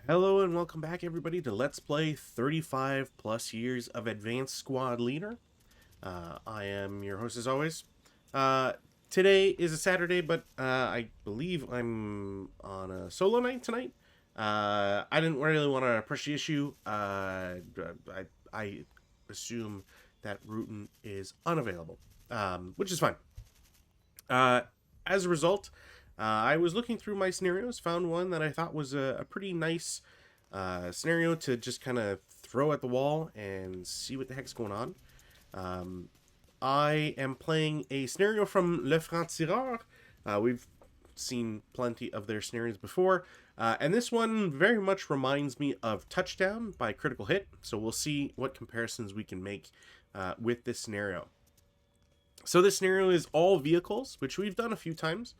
Hello and welcome back everybody to Let's Play 35 plus years of Advanced Squad Leader. I am your host as always. Uh, Today is a Saturday, but I believe I'm on a solo night tonight. I didn't really want to push the issue. I assume that Rutan is unavailable, which is fine. Uh, as a result, I was looking through my scenarios, found one that I thought was a pretty nice scenario to just kind of throw at the wall and see what the heck's going on. Um, I am playing a scenario from Le Franc Tireur. We've seen plenty of their scenarios before, and this one very much reminds me of Touchdown by Critical Hit, so we'll see what comparisons we can make with this scenario. So this scenario is all vehicles, which we've done a few times.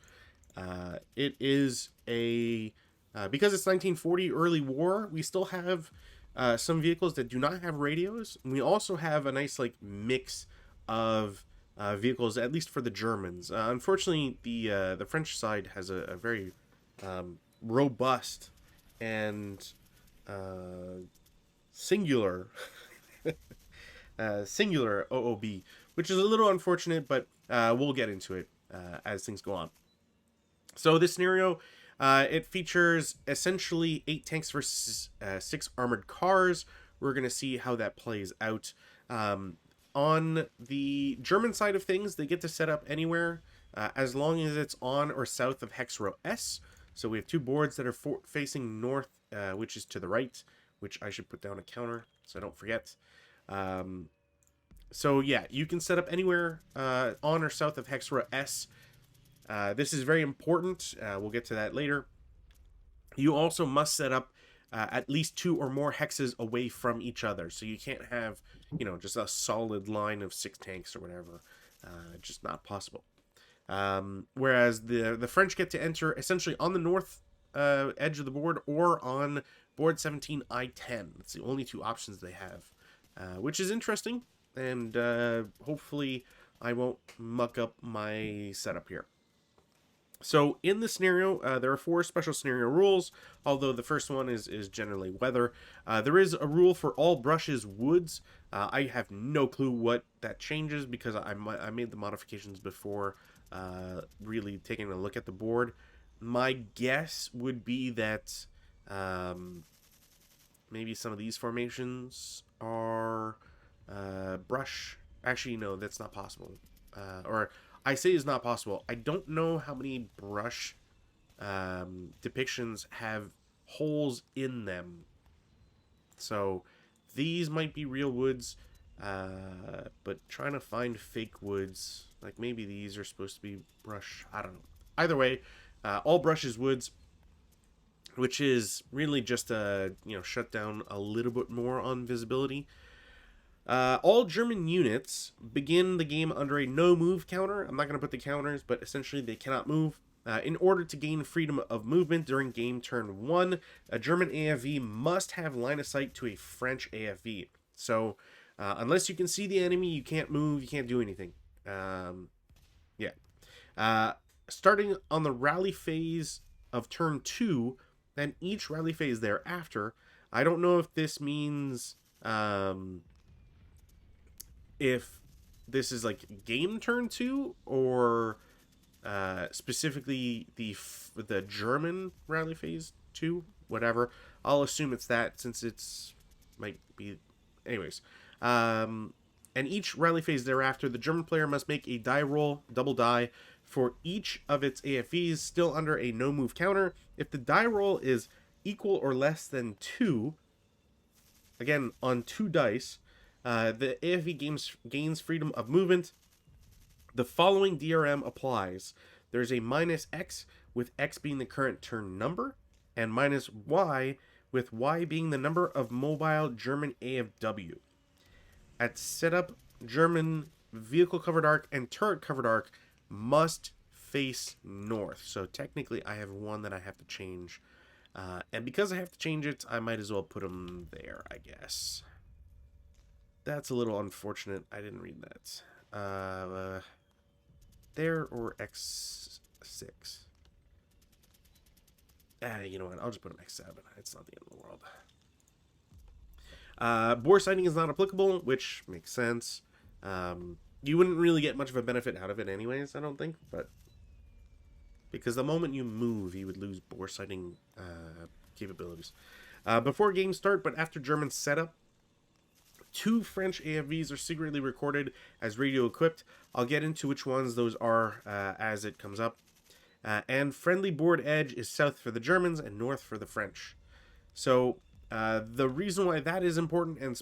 It is a because it's 1940 early war. We still have some vehicles that do not have radios. We also have a nice mix of vehicles, at least for the Germans. Unfortunately, the French side has a very robust and singular singular OOB, which is a little unfortunate, but we'll get into it as things go on. So this scenario, it features essentially 8 tanks versus 6 armored cars. We're going to see how that plays out. On the German side of things, they get to set up anywhere as long as it's on or south of hex row S. So we have 2 boards that are facing north, which is to the right, which I should put down a counter so I don't forget. So yeah, you can set up anywhere on or south of hex row S. This is very important. We'll get to that later. You also must set up at least 2 or more hexes away from each other. So you can't have, just a solid line of 6 tanks or whatever. Just not possible. Whereas the French get to enter essentially on the north edge of the board or on board 17 I-10. That's the only 2 options they have, which is interesting. And hopefully I won't muck up my setup here. So in the scenario, there are 4 special scenario rules, although the first one is generally weather. There is a rule for all brushes woods. I have no clue what that changes because I made the modifications before really taking a look at the board. My guess would be that maybe some of these formations are brush. Actually, no, that's not possible. Or I say is not possible. I don't know how many brush depictions have holes in them. So these might be real woods, but trying to find fake woods, like maybe these are supposed to be brush. I don't know. Either way, all brush is woods, which is really just shut down a little bit more on visibility. All German units begin the game under a no-move counter. I'm not going to put the counters, but essentially they cannot move. In order to gain freedom of movement during game turn 1, a German AFV must have line of sight to a French AFV. So, unless you can see the enemy, you can't move, you can't do anything. Starting on the rally phase of turn 2, then each rally phase thereafter, I don't know if this means... if this is like game turn 2 or specifically the German rally phase 2, whatever. I'll assume it's that since it's might be anyways. And each rally phase thereafter, the German player must make a die roll, double die, for each of its AFVs still under a no move counter. If the die roll is equal or less than 2, again on 2 dice, the AFV gains freedom of movement. The following DRM applies. There's a minus X, with X being the current turn number, and minus Y, with Y being the number of mobile German AFW. At setup, German vehicle covered arc and turret covered arc must face north. So technically I have one that I have to change. And because I have to change it, I might as well put them there, I guess. That's a little unfortunate. I didn't read that. There or X6? You know what? I'll just put an X7. It's not the end of the world. Bore sighting is not applicable, which makes sense. You wouldn't really get much of a benefit out of it anyways, I don't think, but because the moment you move, you would lose bore sighting capabilities. Before games start, but after German setup, 2 French AFVs are secretly recorded as radio equipped. I'll get into which ones those are as it comes up. And friendly board edge is south for the Germans and north for the French. So the reason why that is important and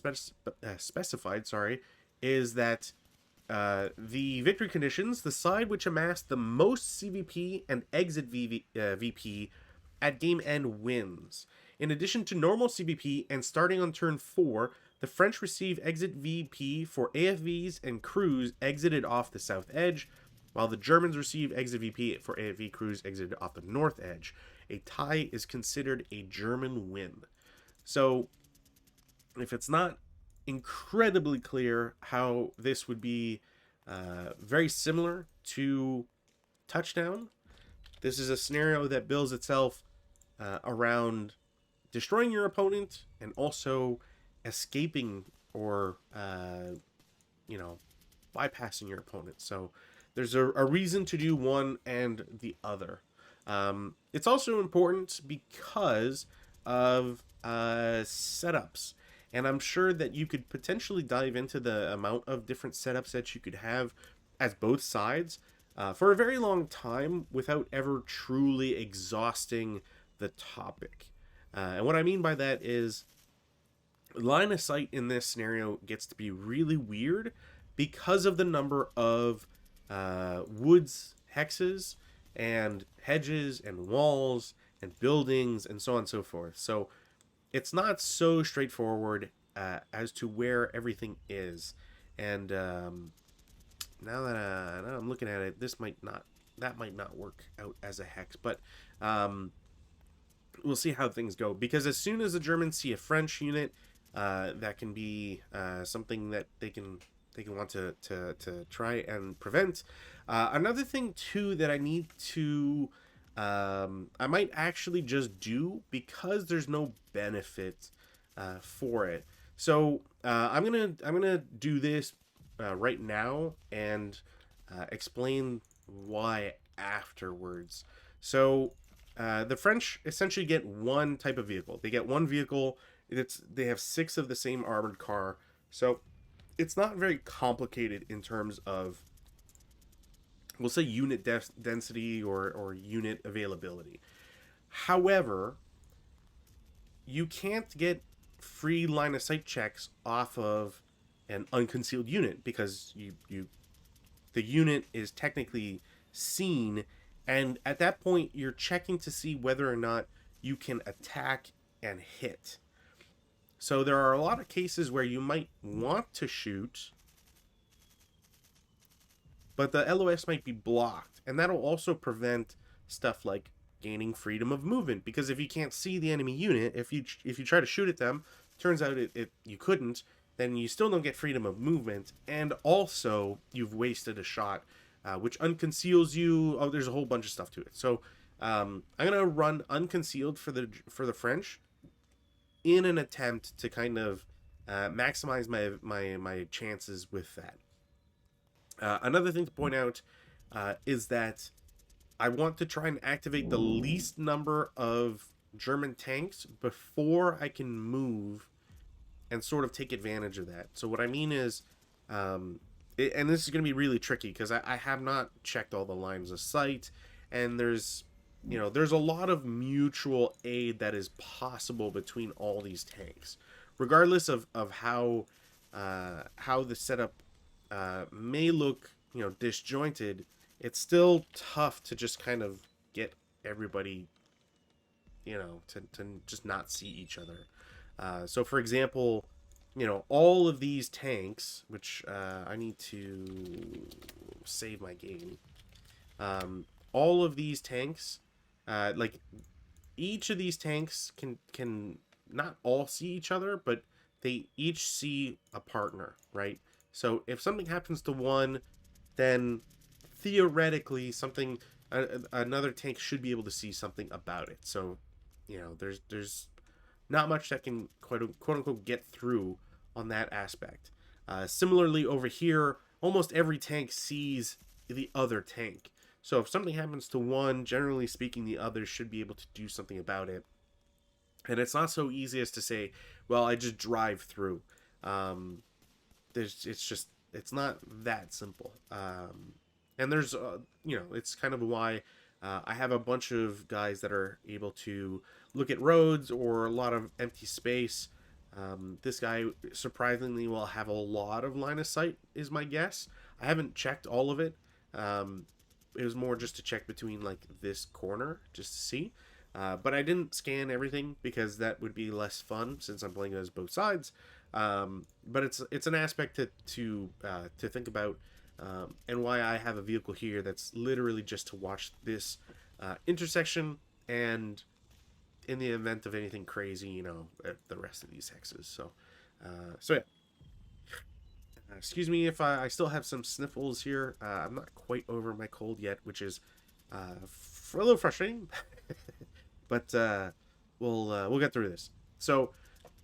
specified, is that the victory conditions, the side which amassed the most CVP and exit VP at game end wins. In addition to normal CVP and starting on turn 4, the French receive exit VP for AFVs and crews exited off the south edge, while the Germans receive exit VP for AFV crews exited off the north edge. A tie is considered a German win. So, if it's not incredibly clear how this would be very similar to Touchdown, this is a scenario that builds itself around destroying your opponent and also escaping or bypassing your opponent. So there's a reason to do one and the other. It's also important because of setups, and I'm sure that you could potentially dive into the amount of different setups that you could have as both sides for a very long time without ever truly exhausting the topic. And what I mean by that is line of sight in this scenario gets to be really weird because of the number of woods, hexes, and hedges, and walls, and buildings, and so on and so forth. So it's not so straightforward as to where everything is. And now that I'm looking at it, that might not work out as a hex, but we'll see how things go. Because as soon as the Germans see a French unit, that can be something that they can want to try and prevent. Another thing too that I need to I might actually just do because there's no benefit for it. So I'm gonna do this right now and explain why afterwards. So the French essentially get one type of vehicle. They get one vehicle. They have 6 of the same armored car. So it's not very complicated in terms of, we'll say, unit density or unit availability. However, you can't get free line of sight checks off of an unconcealed unit because the unit is technically seen, and at that point you're checking to see whether or not you can attack and hit. So there are a lot of cases where you might want to shoot, but the LOS might be blocked, and that'll also prevent stuff like gaining freedom of movement, because if you can't see the enemy unit, if you try to shoot at them, turns out you couldn't, then you still don't get freedom of movement, and also you've wasted a shot, which unconceals you. Oh, there's a whole bunch of stuff to it. So I'm gonna run unconcealed for the French in an attempt to kind of maximize my chances with that. Another thing to point out is that I want to try and activate the least number of German tanks before I can move and sort of take advantage of that. So what I mean is, and this is going to be really tricky because I have not checked all the lines of sight, and there's a lot of mutual aid that is possible between all these tanks, regardless of how the setup may look disjointed. It's still tough to just kind of get everybody to just not see each other. So for example, all of these tanks, which I need to save my game, all of these tanks, like each of these tanks can not all see each other, but they each see a partner, right? So if something happens to one, then theoretically another tank should be able to see something about it. So there's not much that can quote unquote get through on that aspect. Similarly, over here, almost every tank sees the other tank. So if something happens to one, generally speaking, the others should be able to do something about it. And it's not so easy as to say, well, I just drive through. Um, it's not that simple. And there's it's kind of why I have a bunch of guys that are able to look at roads or a lot of empty space. This guy surprisingly will have a lot of line of sight, is my guess. I haven't checked all of it. Um, it was more just to check between like this corner just to see. But I didn't scan everything because that would be less fun since I'm playing as both sides. But it's an aspect to think about, and why I have a vehicle here that's literally just to watch this intersection, and in the event of anything crazy, the rest of these hexes. So yeah. Excuse me if I still have some sniffles here. I'm not quite over my cold yet, which is a little frustrating, but we'll get through this. So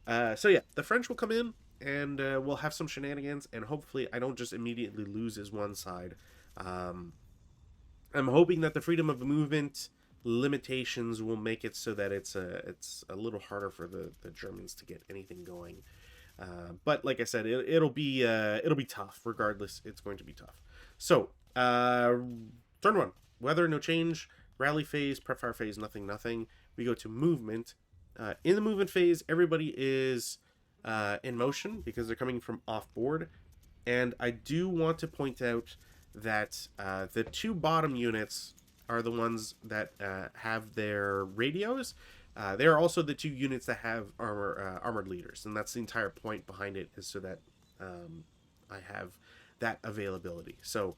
yeah, the French will come in and we'll have some shenanigans, and hopefully I don't just immediately lose as one side. Um, I'm hoping that the freedom of movement limitations will make it so that it's a little harder for the Germans to get anything going. But like I said, it'll be tough regardless. It's going to be tough. So turn one, weather no change, rally phase, prep fire phase, nothing. We go to movement. In the movement phase, everybody is in motion because they're coming from off board. And I do want to point out that the two bottom units are the ones that have their radios. They are also the two units that have armored leaders, and that's the entire point behind it, is so that I have that availability. So,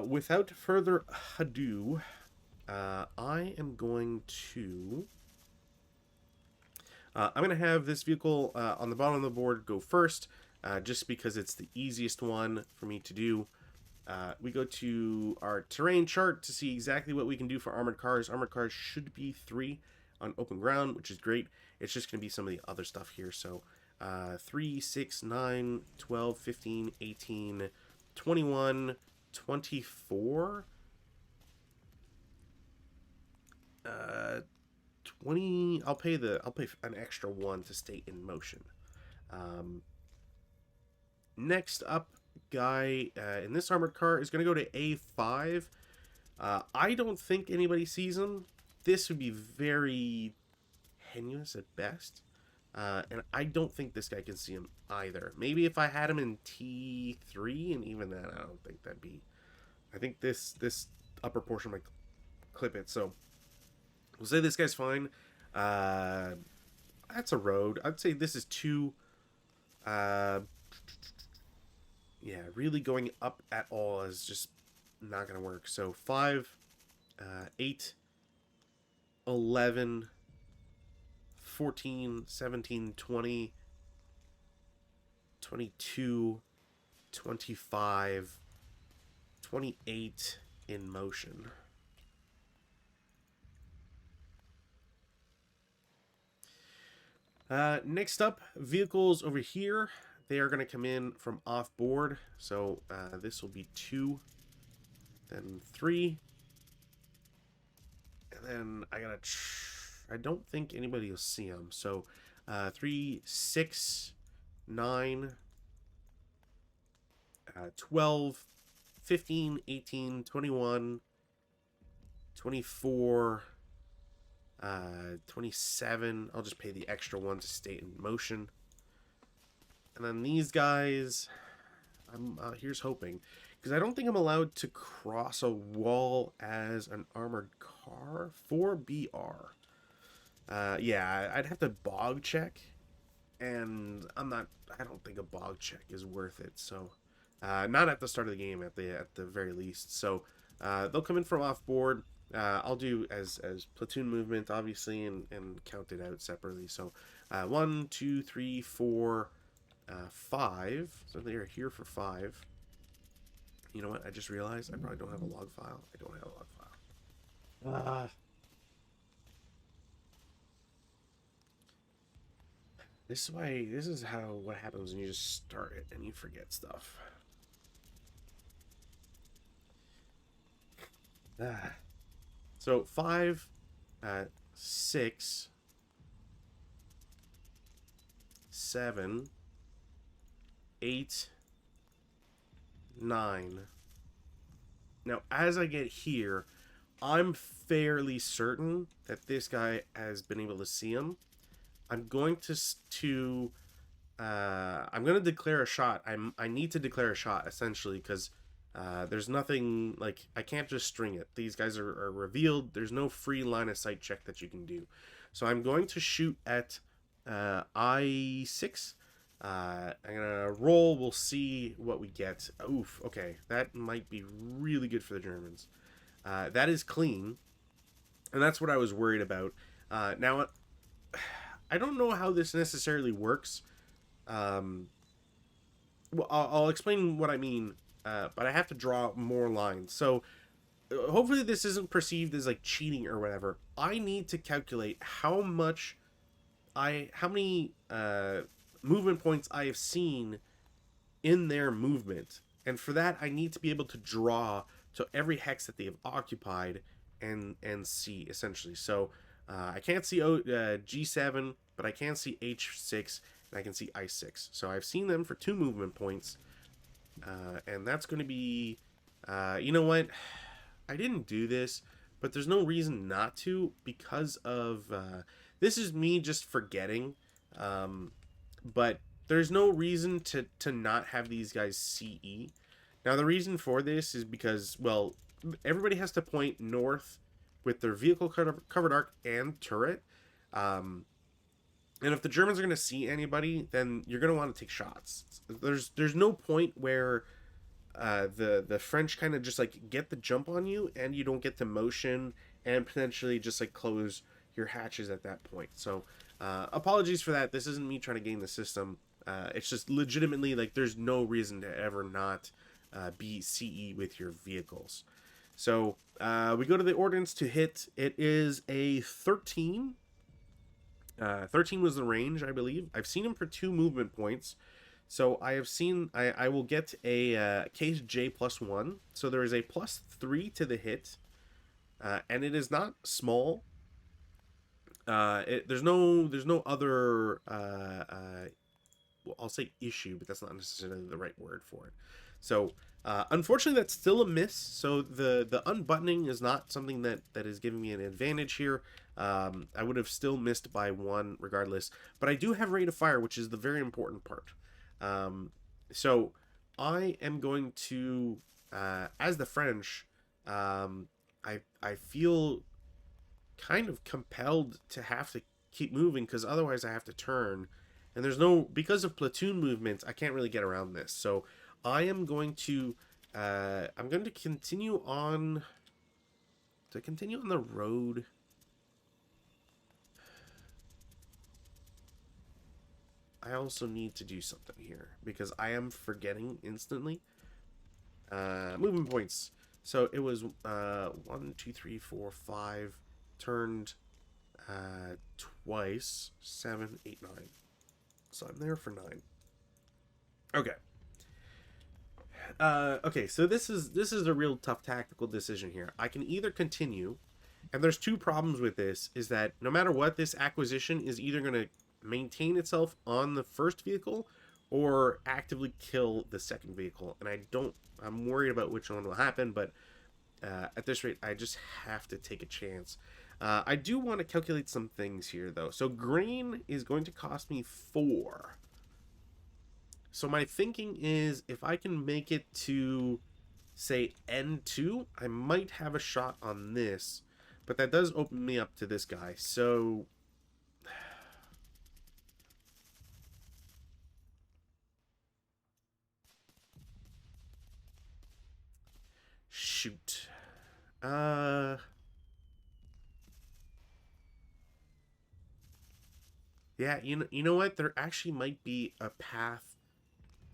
without further ado, I am going to. I'm going to have this vehicle on the bottom of the board go first, just because it's the easiest one for me to do. We go to our terrain chart to see exactly what we can do for armored cars. Armored cars should be 3 on open ground, which is great. It's just going to be some of the other stuff here. So 3, 6, 9, 12, 15, 18, 21, 24, 20. I'll pay an extra 1 to stay in motion. Next up, guy in this armored car is going to go to A5. I don't think anybody sees him. This would be very tenuous at best. And I don't think this guy can see him either. Maybe if I had him in T3, and even then, I don't think that'd be. I think this upper portion might clip it. So we'll say this guy's fine. That's a road. I'd say this is 2. Yeah, really going up at all is just not going to work. So 5, 8, 11, 14, 17, 20, 22, 25, 28 in motion. Next up, vehicles over here. They are going to come in from off board. So this will be 2, then 3. And then I don't think anybody will see them. So 3, 6, 9, 12, 15, 18, 21, 24, 27. I'll just pay the extra 1 to stay in motion. And then these guys, here's hoping, because I don't think I'm allowed to cross a wall as an armored car for BR. Yeah, I'd have to bog check, and I don't think a bog check is worth it. So, not at the start of the game, at the very least. So, they'll come in from off board. I'll do as platoon movement, obviously, and count it out separately. So, 1, 2, 3, 4. 5. So they are here for 5. You know what? I just realized I probably don't have a log file. I don't have a log file. This is how, what happens when you just start it and you forget stuff. Ah. So 5, 6, 7, 8, 9. Now, as I get here, I'm fairly certain that this guy has been able to see him. I'm going to I'm going to declare a shot. I need to declare a shot essentially because there's nothing like I can't just string it. These guys are revealed. There's no free line of sight check that you can do. So I'm going to shoot at I6. I'm gonna roll. We'll see what we get. Oof. Okay, that might be really good for the Germans. That is clean, and that's what I was worried about. Now, I don't know how this necessarily works. Um, well, I'll explain what I mean, but I have to draw more lines. So hopefully this isn't perceived as like cheating or whatever. I need to calculate how many movement points I have seen in their movement, and for that I need to be able to draw to every hex that they have occupied and see essentially. So I can't see G7, but I can see H6 and I can see I6. So I've seen them for 2 movement points, and that's going to be, you know what? I didn't do this, but there's no reason not to because of this is me just forgetting. But there's no reason to not have these guys CE. Now the reason for this is because, well, everybody has to point north with their vehicle covered arc and turret. And if the Germans are going to see anybody, then you're going to want to take shots. There's no point where the French kind of just like get the jump on you and you don't get to motion and potentially just like close your hatches at that point. So apologies for that. This isn't me trying to game the system. It's just legitimately like there's no reason to ever not be CE with your vehicles. So we go to the ordnance to hit. It is a 13. 13 was the range, I believe. I've seen him for 2 movement points. So I have seen, I will get a case J +1. So there is a +3 to the hit. And it is not small. There's no other, well, I'll say issue, but that's not necessarily the right word for it. So unfortunately, that's still a miss. So the unbuttoning is not something that is giving me an advantage here. I would have still missed by 1 regardless. But I do have rate of fire, which is the very important part. So I am going to, as the French, I feel kind of compelled to have to keep moving because otherwise I have to turn. And there's no, because of platoon movements, I can't really get around this. So I am going to, I'm going to continue on the road. I also need to do something here because I am forgetting instantly. Movement points. So it was 1, 2, 3, 4, 5 turned twice. 7, 8, 9. So I'm there for 9. Okay. Okay, so this is a real tough tactical decision here. I can either continue, and there's 2 problems with this, is that no matter what, this acquisition is either going to maintain itself on the first vehicle or actively kill the second vehicle. And I'm worried about which one will happen, but at this rate, I just have to take a chance. I do want to calculate some things here, though. So grain is going to cost me 4. So my thinking is if I can make it to, say, N2, I might have a shot on this. But that does open me up to this guy. So shoot. Yeah, you know what? There actually might be a path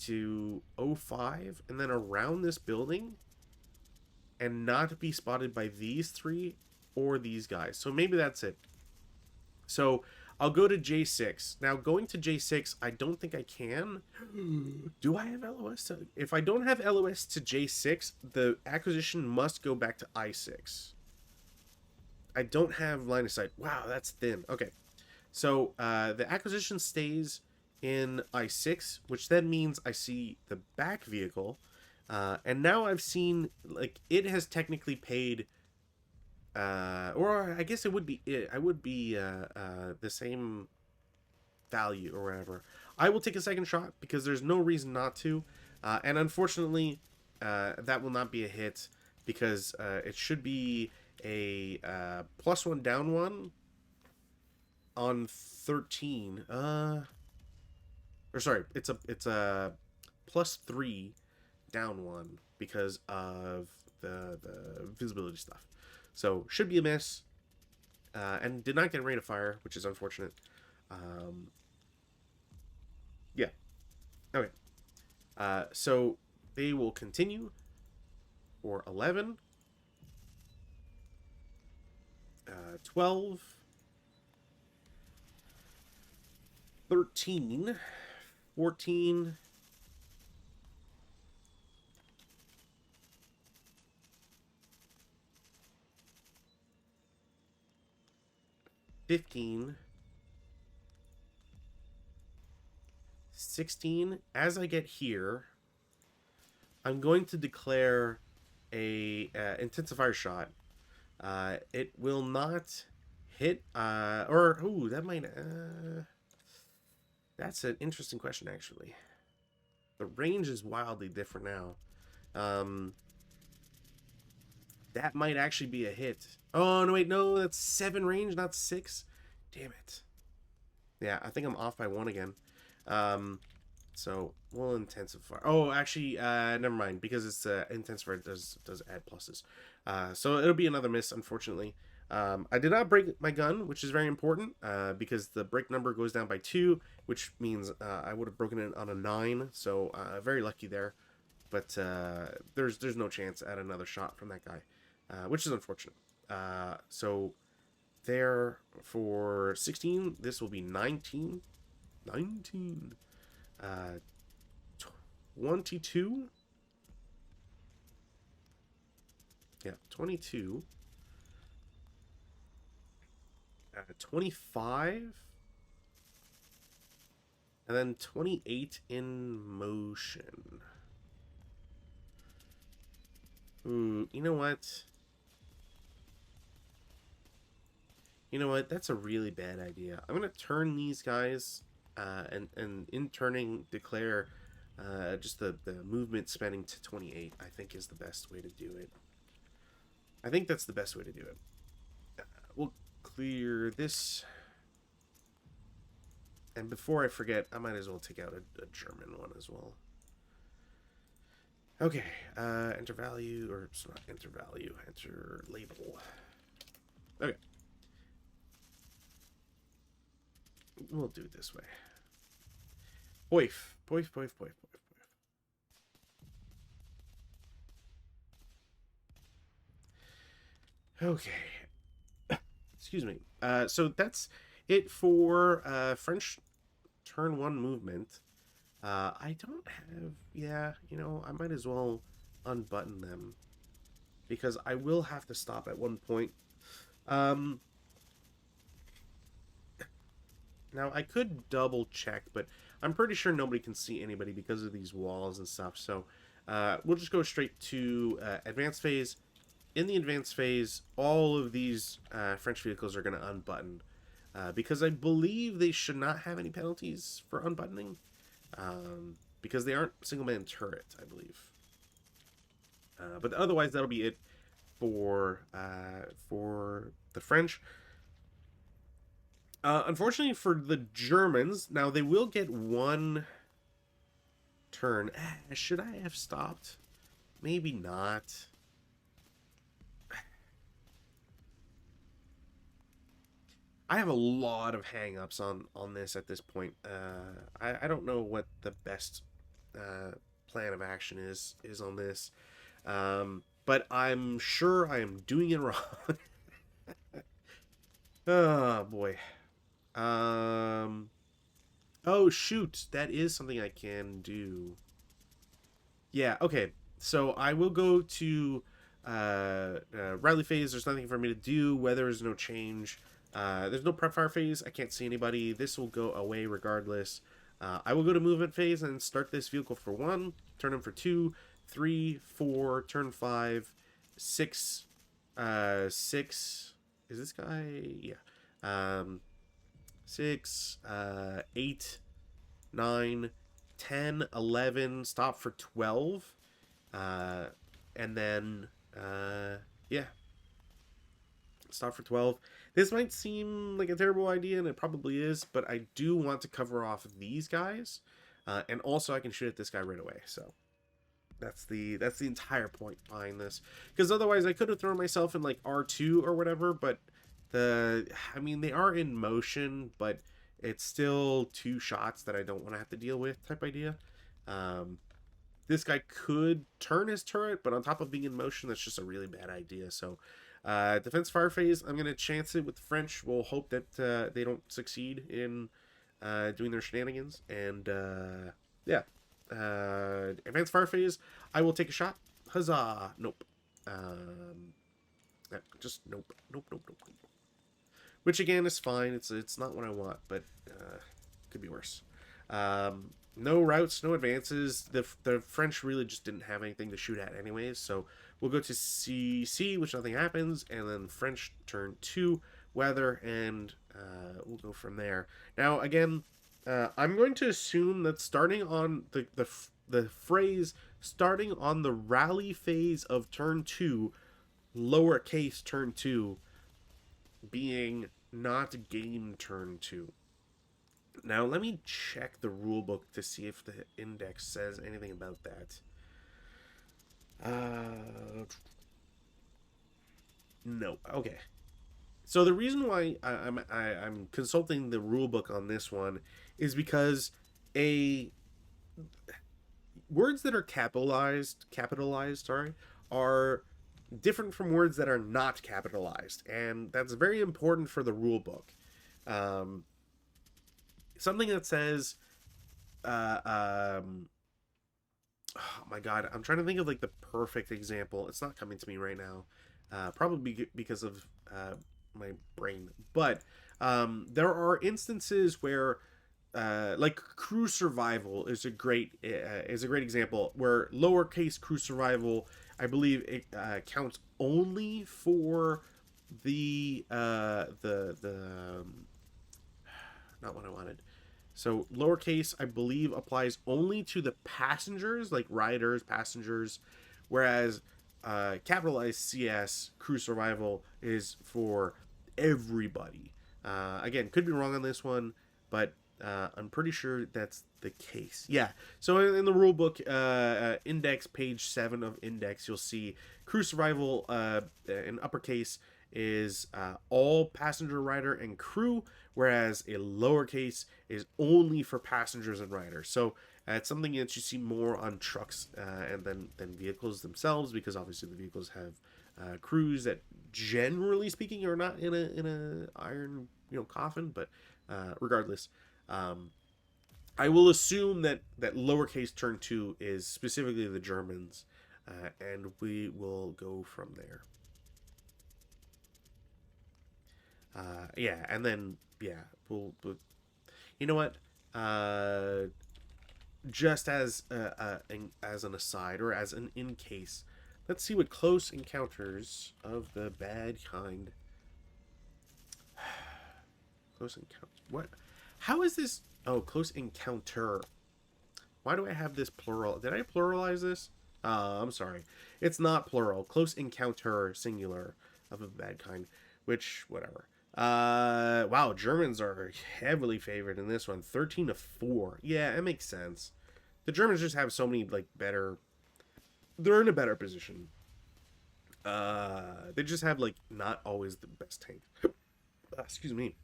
to 05 and then around this building and not be spotted by these 3 or these guys. So maybe that's it. So I'll go to J6. Now, going to J6, I don't think I can. Do I have LOS to... If I don't have LOS to J6, the acquisition must go back to I6. I don't have line of sight. Wow, that's thin. Okay. So, the acquisition stays in I6, which then means I see the back vehicle. And now I've seen, like, it has technically paid... or I guess it would be... I would be the same value or whatever. I will take a second shot because there's no reason not to. And unfortunately, that will not be a hit because it should be a +1 down 1 on 13. Or sorry, it's a +3 down 1 because of the visibility stuff. So should be a miss. And did not get rate of fire, which is unfortunate. Yeah. Okay. So they will continue for 11, 12, 13, 14, 15, 16. As I get here, I'm going to declare a intensifier shot. It will not hit, or ooh, that might. That's an interesting question, actually. The range is wildly different now. That might actually be a hit. Oh no, wait, no, that's 7 range, not 6. Damn it. Yeah, I think I'm off by 1 again. So we'll intensify. Oh, actually, never mind, because it's intensifier does add pluses. So it'll be another miss, unfortunately. I did not break my gun, which is very important, because the break number goes down by 2, which means I would have broken it on a 9. So very lucky there, but there's no chance at another shot from that guy, which is unfortunate. So there for 16, this will be 19. 22. Yeah, 22. 25. And then 28 in motion. Ooh, you know what? You know what? That's a really bad idea. I'm going to turn these guys and in turning declare just the movement spending to 28, I think is the best way to do it. I think that's the best way to do it. We'll clear this. And before I forget, I might as well take out a German one as well. Okay, enter value, or it's not enter value, enter label. Okay. We'll do it this way. Boif. Okay. Excuse me. So that's it for French turn 1 movement. I don't have... Yeah, you know, I might as well unbutton them, because I will have to stop at one point. Now, I could double check, but I'm pretty sure nobody can see anybody because of these walls and stuff. So we'll just go straight to advanced phase. In the advanced phase, all of these French vehicles are going to unbutton, because I believe they should not have any penalties for unbuttoning, because they aren't single-man turret, I believe. But otherwise, that'll be it for the French. Unfortunately for the Germans, now they will get 1 turn. Should I have stopped? Maybe not. I have a lot of hang-ups on this at this point. I don't know what the best plan of action is on this. But I'm sure I am doing it wrong. Oh, boy. Oh, shoot. That is something I can do. Yeah, okay. So I will go to rally phase. There's nothing for me to do. Weather is no change. There's no prep fire phase. I can't see anybody. This will go away regardless. I will go to movement phase and start this vehicle for 1, turn him for 2, 3, 4, turn 5, 6, 6. Is this guy? Yeah. 6, 8, 9, 10, 11. Stop for 12. Uh, and then, yeah, stop for 12. This might seem like a terrible idea, and it probably is, but I do want to cover off these guys. And also I can shoot at this guy right away, so that's the entire point behind this. Because otherwise I could have thrown myself in like R2 or whatever, but I mean, they are in motion, but it's still 2 shots that I don't want to have to deal with type idea. This guy could turn his turret, but on top of being in motion, that's just a really bad idea. So, defense fire phase, I'm going to chance it with the French. We'll hope that they don't succeed in doing their shenanigans. And, yeah. Advanced fire phase, I will take a shot. Huzzah! Nope. Just nope. Nope, nope, nope, nope. Which, again, is fine. It's not what I want, but could be worse. No routes, no advances. The French really just didn't have anything to shoot at anyways, so we'll go to CC, which nothing happens, and then French turn 2, weather, and we'll go from there. Now, again, I'm going to assume that starting on the phrase starting on the rally phase of turn 2, lowercase turn 2, being not game turn 2. Now, let me check the rulebook to see if the index says anything about that. No. Okay. So the reason why I'm consulting the rulebook on this one is because a words that are capitalized, sorry, are different from words that are not capitalized, and that's very important for the rulebook. Something that says oh my god, I'm trying to think of like the perfect example. It's not coming to me right now, probably because of my brain. But there are instances where like crew survival is a great example where lowercase crew survival, I believe it counts only for the not what I wanted. So lowercase, I believe, applies only to the passengers, like riders, passengers, whereas capitalized CS, crew survival, is for everybody. Again, could be wrong on this one, but I'm pretty sure that's the case. Yeah. So in the rulebook, index, page 7 of index, you'll see crew survival in uppercase is all passenger, rider, and crew, whereas a lowercase is only for passengers and riders. So it's something that you see more on trucks and than vehicles themselves, because obviously the vehicles have crews that, generally speaking, are not in a iron coffin. But regardless, I will assume that lowercase turn 2 is specifically the Germans, and we will go from there. Yeah, and then we'll you know what? Just as an aside, or as an in case, let's see what close encounters of the bad kind. Close encounter. What? How is this? Oh, close encounter. Why do I have this plural? Did I pluralize this? I'm sorry. It's not plural. Close encounter, singular, of a bad kind. Which, whatever. Wow, Germans are heavily favored in this one. 13-4. Yeah, it makes sense. The Germans just have so many, like, better... They're in a better position. They just have, like, not always the best tank. Excuse me.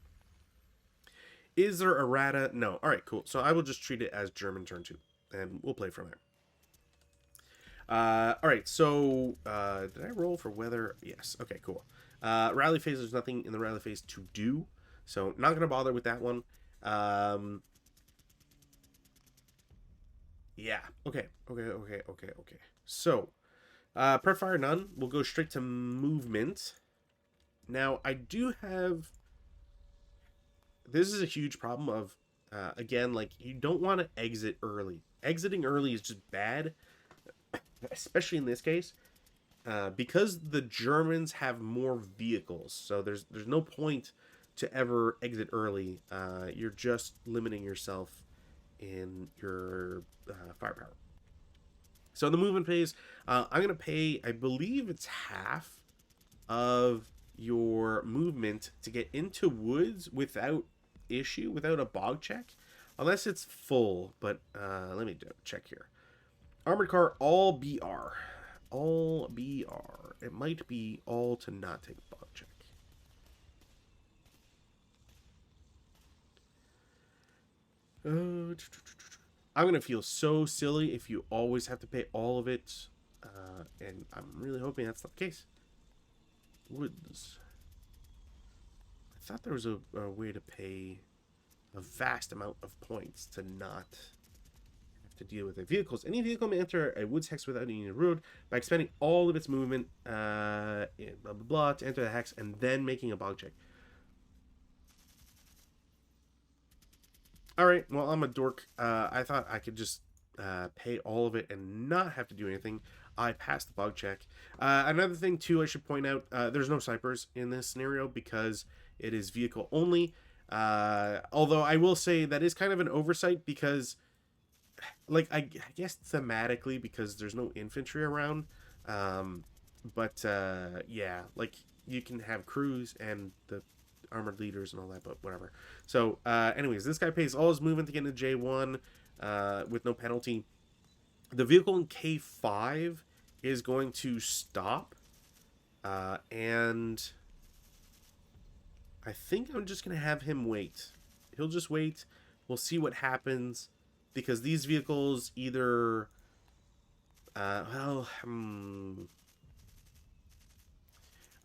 Is there errata? No. Alright, cool. So I will just treat it as German turn 2. And we'll play from there. Alright, so did I roll for weather? Yes. Okay, cool. Rally phase, there's nothing in the rally phase to do. So not gonna bother with that one. Um, yeah. Okay. So, prep fire none. We'll go straight to movement. Now I do have. This is a huge problem of, again, like you don't want to exit early. Exiting early is just bad, especially in this case, because the Germans have more vehicles. So there's no point to ever exit early. You're just limiting yourself in your firepower. So in the movement phase, I'm gonna pay. I believe it's half of your movement to get into woods without issue, without a bog check, unless it's full. But let me check here. Armored car, all BR. All BR. It might be all to not take a bog check. I'm going to feel so silly if you always have to pay all of it. And I'm really hoping that's not the case. Woods. I thought there was a way to pay a vast amount of points to not have to deal with the vehicles. Any vehicle may enter a woods hex without needing a road by expending all of its movement, blah blah blah, to enter the hex and then making a bog check. All right, well I'm a dork. I thought I could just pay all of it and not have to do anything. I passed the bug check. Another thing too, I should point out, there's no snipers in this scenario because it is vehicle only. Although I will say that is kind of an oversight because, like, I guess thematically because there's no infantry around. But yeah, like you can have crews and the armored leaders and all that, but whatever. So, anyways, this guy pays all his movement to get into J1 with no penalty. The vehicle in K5 is going to stop, and I think I'm just going to have him wait. He'll just wait. We'll see what happens, because these vehicles either,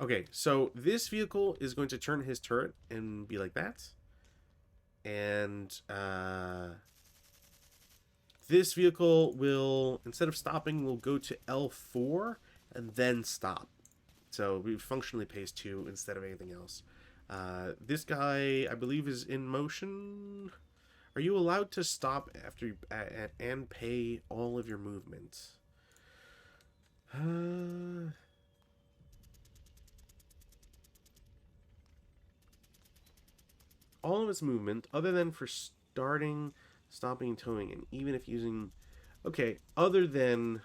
okay, so this vehicle is going to turn his turret and be like that, and this vehicle will, instead of stopping, will go to L4 and then stop. So we functionally pays 2 instead of anything else. This guy, I believe, is in motion. Are you allowed to stop after you, and pay all of your movement? All of its movement, other than for starting, stopping, and towing, and even if using... Okay, other than...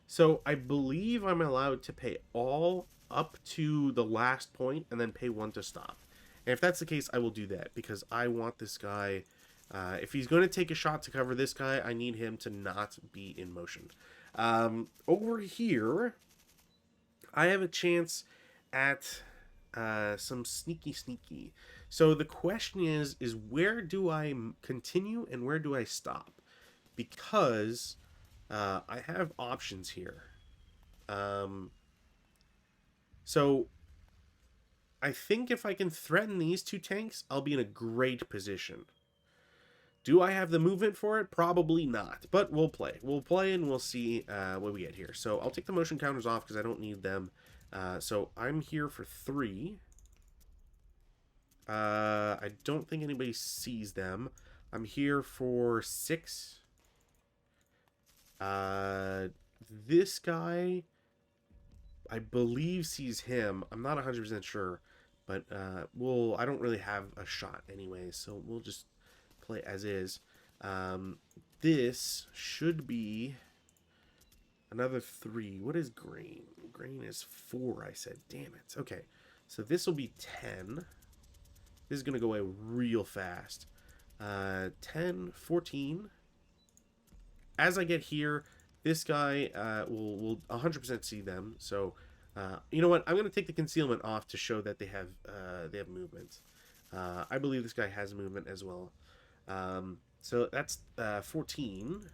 So I believe I'm allowed to pay all up to the last point and then pay 1 to stop. And if that's the case, I will do that because I want this guy... if he's going to take a shot to cover this guy, I need him to not be in motion. Over here, I have a chance at some sneaky. So the question is where do I continue and where do I stop? Because I have options here. So I think if I can threaten these 2 tanks, I'll be in a great position. Do I have the movement for it? Probably not, but we'll play. We'll play and we'll see what we get here. So I'll take the motion counters off because I don't need them. So I'm here for 3. I don't think anybody sees them. I'm here for 6. This guy, I believe, sees him. I'm not 100% sure, but I don't really have a shot anyway, so we'll just play as is. This should be another 3. What is green? Green is 4, I said. Damn it. Okay, so this will be 10. This is going to go away real fast. 10, 14. As I get here, this guy will 100% see them. So, you know what? I'm going to take the concealment off to show that they have movement. I believe this guy has movement as well. So that's 14.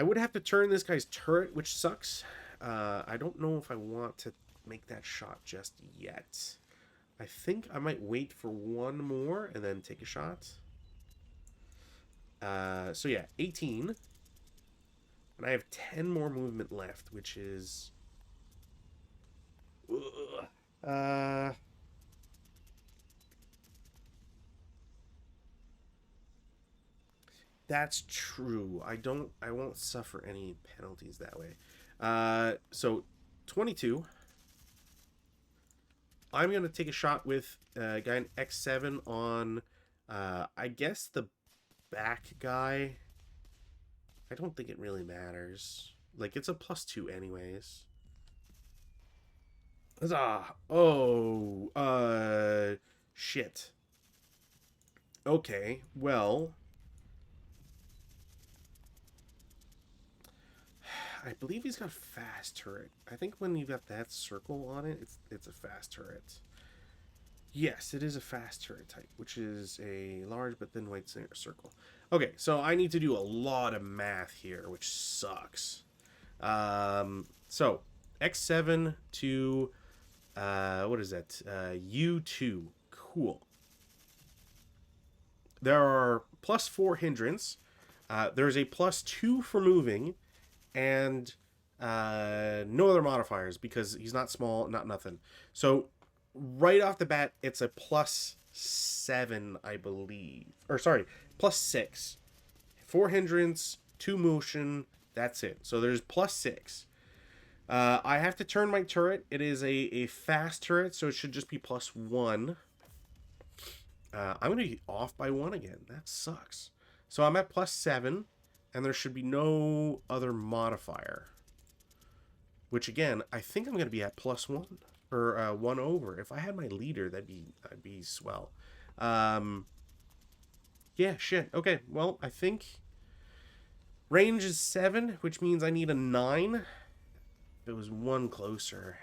I would have to turn this guy's turret, which sucks. I don't know if I want to make that shot just yet. I think I might wait for one more and then take a shot. So yeah, 18. And I have 10 more movement left, which is... That's true. I won't suffer any penalties that way. So 22. I'm going to take a shot with guy in X7 on, I guess, the back guy. I don't think it really matters. Like, it's a +2 anyways. Huzzah! Oh, shit. Okay, well... I believe he's got fast turret. I think when you got that circle on it, it's a fast turret. Yes, it is a fast turret type, which is a large but thin white circle. Okay, so I need to do a lot of math here, which sucks. So X7 to what is that? U2. Cool. There are +4 hindrance. There's a +2 for moving. And no other modifiers because he's not small, not nothing. So right off the bat, it's a +7, I believe. Or sorry, +6. 4 hindrance, 2 motion, that's it. So there's +6. I have to turn my turret. It is a fast turret, so it should just be +1. I'm going to be off by 1 again. That sucks. So I'm at +7. And there should be no other modifier. Which again, I think I'm going to be at +1 or 1 over. If I had my leader, that'd be swell. Yeah, shit. Okay, well, I think range is 7, which means I need a 9. If it was 1 closer.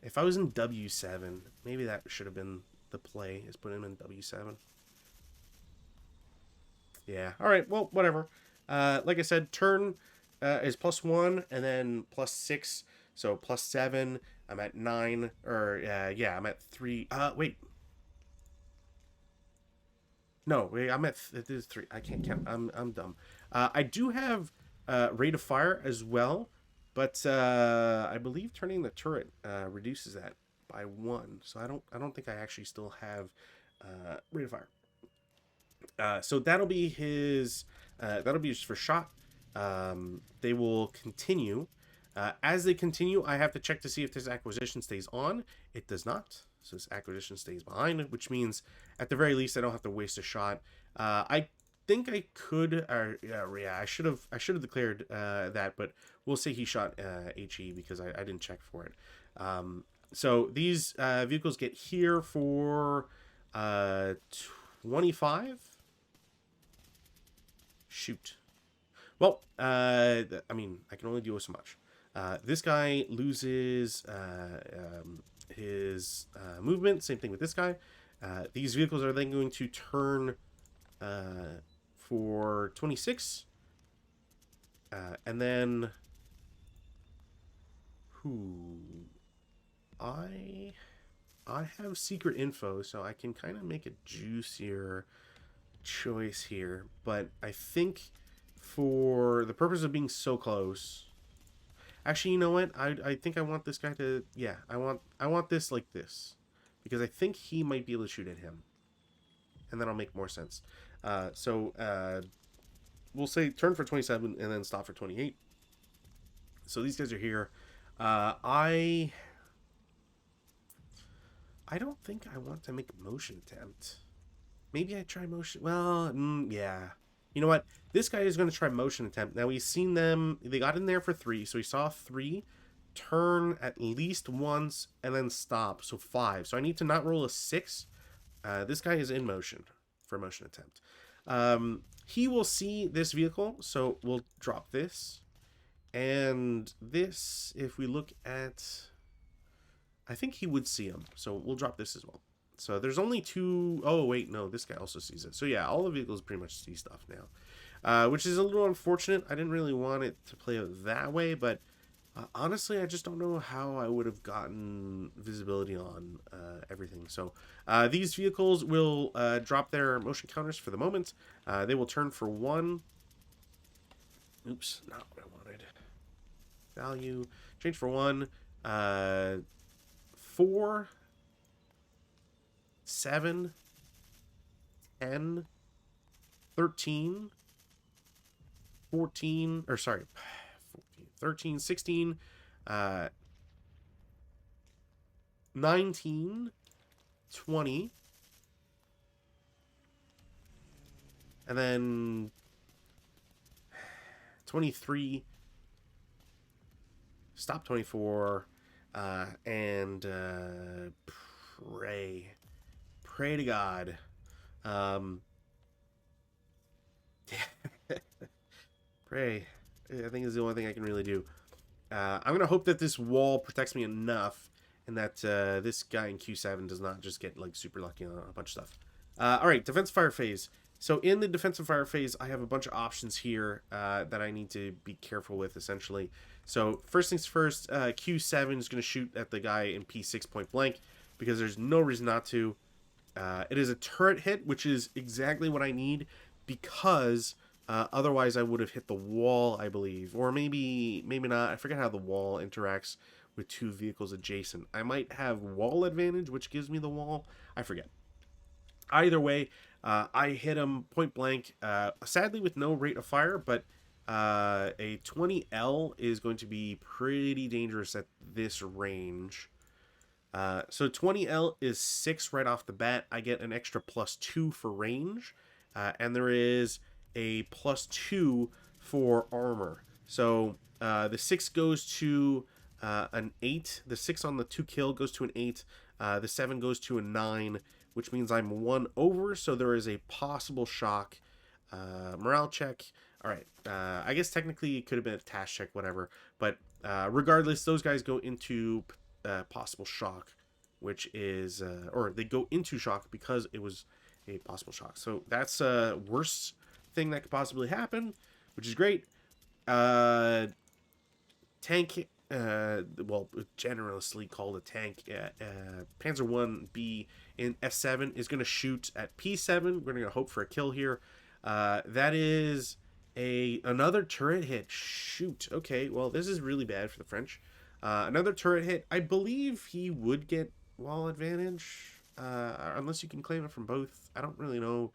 If I was in W7, maybe that should have been the play, is put him in W7. Yeah, alright, well, whatever. Like I said, turn is +1, and then +6, so +7. I'm at 9, or, yeah, I'm at 3. Wait. No, wait, I'm at, it is 3. I can't count. I'm dumb. I do have rate of fire as well, but I believe turning the turret reduces that by 1. So I don't think I actually still have rate of fire. So that'll be his. That'll be just for shot. They will continue. As they continue, I have to check to see if this acquisition stays on. It does not. So this acquisition stays behind, which means at the very least I don't have to waste a shot. I think I could. Yeah, I should have declared that, but we'll say he shot HE because I didn't check for it. So these vehicles get here for 25. Shoot. Well, I mean, I can only deal with so much. This guy loses his movement. Same thing with this guy. These vehicles are then going to turn for 26. And then... I have secret info, so I can kind of make a juicier choice here, but I think for the purpose of being so close, actually, you know what? I think I want this guy to, yeah, I want this like this, because I think he might be able to shoot at him, and that'll make more sense. So we'll say turn for 27 and then stop for 28. So these guys are here. I don't think I want to make a motion attempt. Maybe I try motion. Well, yeah. You know what? This guy is going to try motion attempt. Now, we've seen them. They got in there for 3. So we saw 3. Turn at least once and then stop. So 5. So I need to not roll a 6. This guy is in motion for motion attempt. He will see this vehicle. So we'll drop this. And this, if we look at... I think he would see him. So we'll drop this as well. So there's only 2... Oh, wait, no, this guy also sees it. So yeah, all the vehicles pretty much see stuff now. Which is a little unfortunate. I didn't really want it to play out that way, but Honestly, I just don't know how I would have gotten visibility on everything. So these vehicles will drop their motion counters for the moment. They will turn for one. Oops, not what I wanted. Value change for one. 4, 7, 10, 13, 14, or sorry, 14, 13, 16, 19, 20, and then 23, stop 24, and pray. Pray to God. Um, pray. I think is the only thing I can really do. I'm going to hope that this wall protects me enough and that this guy in Q7 does not just get like super lucky on a bunch of stuff. All right, defensive fire phase. So in the defensive fire phase, I have a bunch of options here that I need to be careful with, essentially. So first things first, Q7 is going to shoot at the guy in P6 point blank because there's no reason not to. It is a turret hit, which is exactly what I need because otherwise I would have hit the wall, I believe. Or maybe not. I forget how the wall interacts with two vehicles adjacent. I might have wall advantage, which gives me the wall. I forget. Either way, I hit him point blank, sadly with no rate of fire, but a 20L is going to be pretty dangerous at this range. So 20L is 6 right off the bat. I get an extra +2 for range, and there is a +2 for armor. So the 6 goes to an 8. The 6 on the 2 kill goes to an 8. The 7 goes to a 9, which means I'm 1 over. So there is a possible shock. Morale check. All right. I guess technically it could have been a task check, whatever. But regardless, those guys go into possible shock, which is or they go into shock because it was a possible shock. So that's worst thing that could possibly happen, which is great. Tank, well, generously called a tank, Panzer 1B in F7 is going to shoot at P7. We're going to hope for a kill here. That is another turret hit. Shoot. Okay, well, this is really bad for the French. Another turret hit. I believe he would get wall advantage, unless you can claim it from both. I don't really know.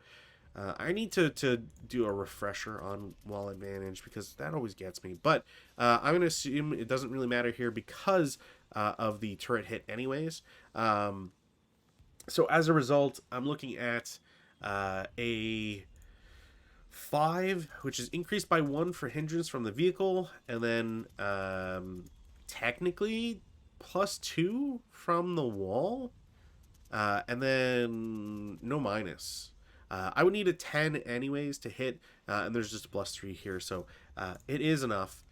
I need to do a refresher on wall advantage because that always gets me. But I'm going to assume it doesn't really matter here because of the turret hit anyways. So as a result, I'm looking at a 5, which is increased by 1 for hindrance from the vehicle, and then technically +2 from the wall, and then no minus. I would need a 10 anyways to hit, and there's just a +3 here, so it is enough.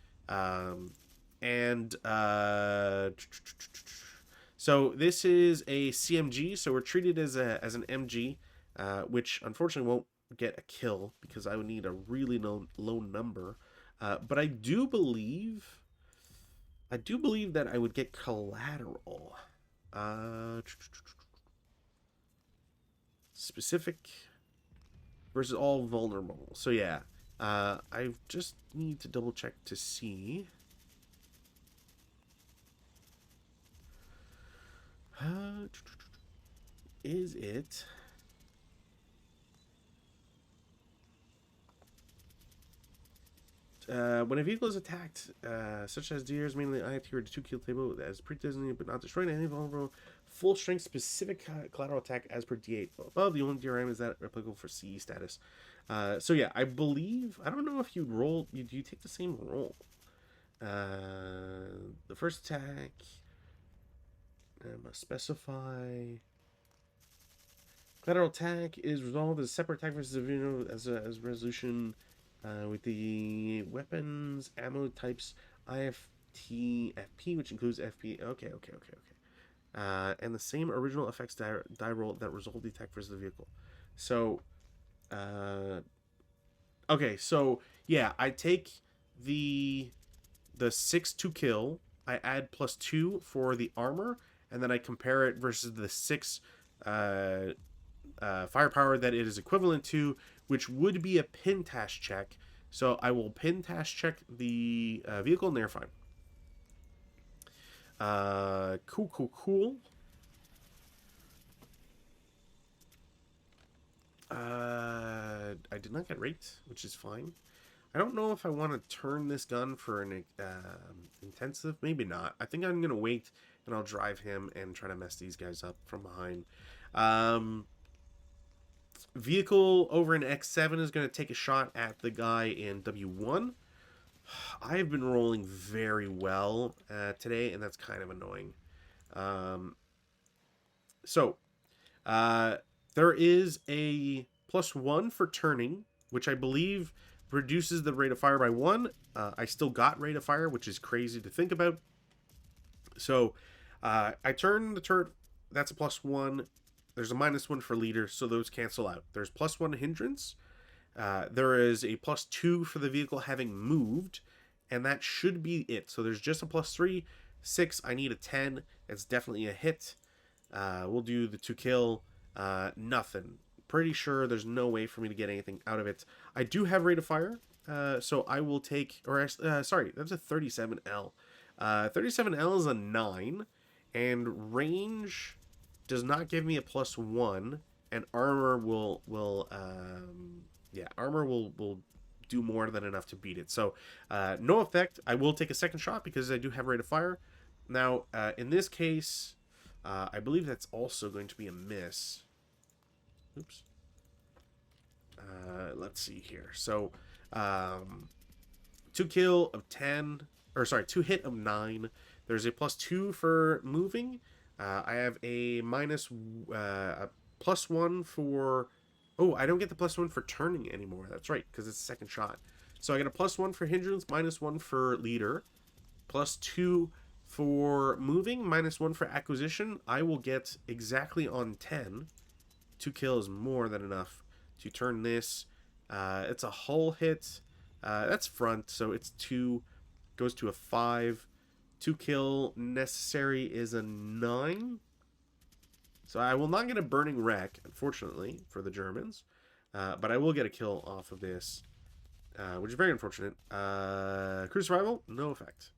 So this is a CMG, so we're treated as an MG, which unfortunately won't get a kill because I would need a really low number. But I do believe that I would get collateral. Specific versus all vulnerable. So yeah, I just need to double check to see. Is it? When a vehicle is attacked, such as deers, mainly IFT or the 2 kill table, as pre-designated but not destroyed, any vulnerable full strength specific collateral attack as per D8 above. The only DRM is that applicable for CE status. So yeah, I believe, I don't know if you'd roll, you take the same roll. The first attack must specify. Collateral attack is resolved as a separate attack versus as resolution. With the weapons, ammo types, IFT, FP, which includes FP. Okay. And the same original effects die roll that resolve the attack versus the vehicle. So, okay, so yeah, I take the the 6 to kill, I add +2 for the armor, and then I compare it versus the 6 firepower that it is equivalent to, which would be a pintash check. So I will pintash check the vehicle, and they're fine. Cool. I did not get raked, which is fine. I don't know if I want to turn this gun for an intensive. Maybe not. I think I'm going to wait, and I'll drive him and try to mess these guys up from behind. Vehicle over in X7 is going to take a shot at the guy in W1. I have been rolling very well today, and that's kind of annoying. There is a +1 for turning, which I believe reduces the rate of fire by 1. I still got rate of fire, which is crazy to think about. So I turn the turret. That's a +1. There's a -1 for leader, so those cancel out. There's +1 hindrance. There is a +2 for the vehicle having moved, and that should be it. So there's just a +3. 6, I need a 10. It's definitely a hit. We'll do the 2 kill. Nothing. Pretty sure there's no way for me to get anything out of it. I do have rate of fire, so I will take, sorry, that's a 37L. 37L is a 9, and range does not give me a +1, and armor will do more than enough to beat it. So no effect. I will take a second shot because I do have rate of fire. Now in this case, I believe that's also going to be a miss. Oops. Let's see here. So 2 kill of 10, or sorry, 2 hit of 9. There's a +2 for moving. I have a +1 for... Oh, I don't get the +1 for turning anymore. That's right, because it's a second shot. So I get a +1 for hindrance, -1 for leader, +2 for moving, -1 for acquisition. I will get exactly on 10. 2 kills more than enough to turn this. It's a hull hit. That's front, so it's 2. Goes to a 5. 2 kill necessary is a 9. So I will not get a burning wreck, unfortunately, for the Germans. But I will get a kill off of this, which is very unfortunate. Crew survival, no effect.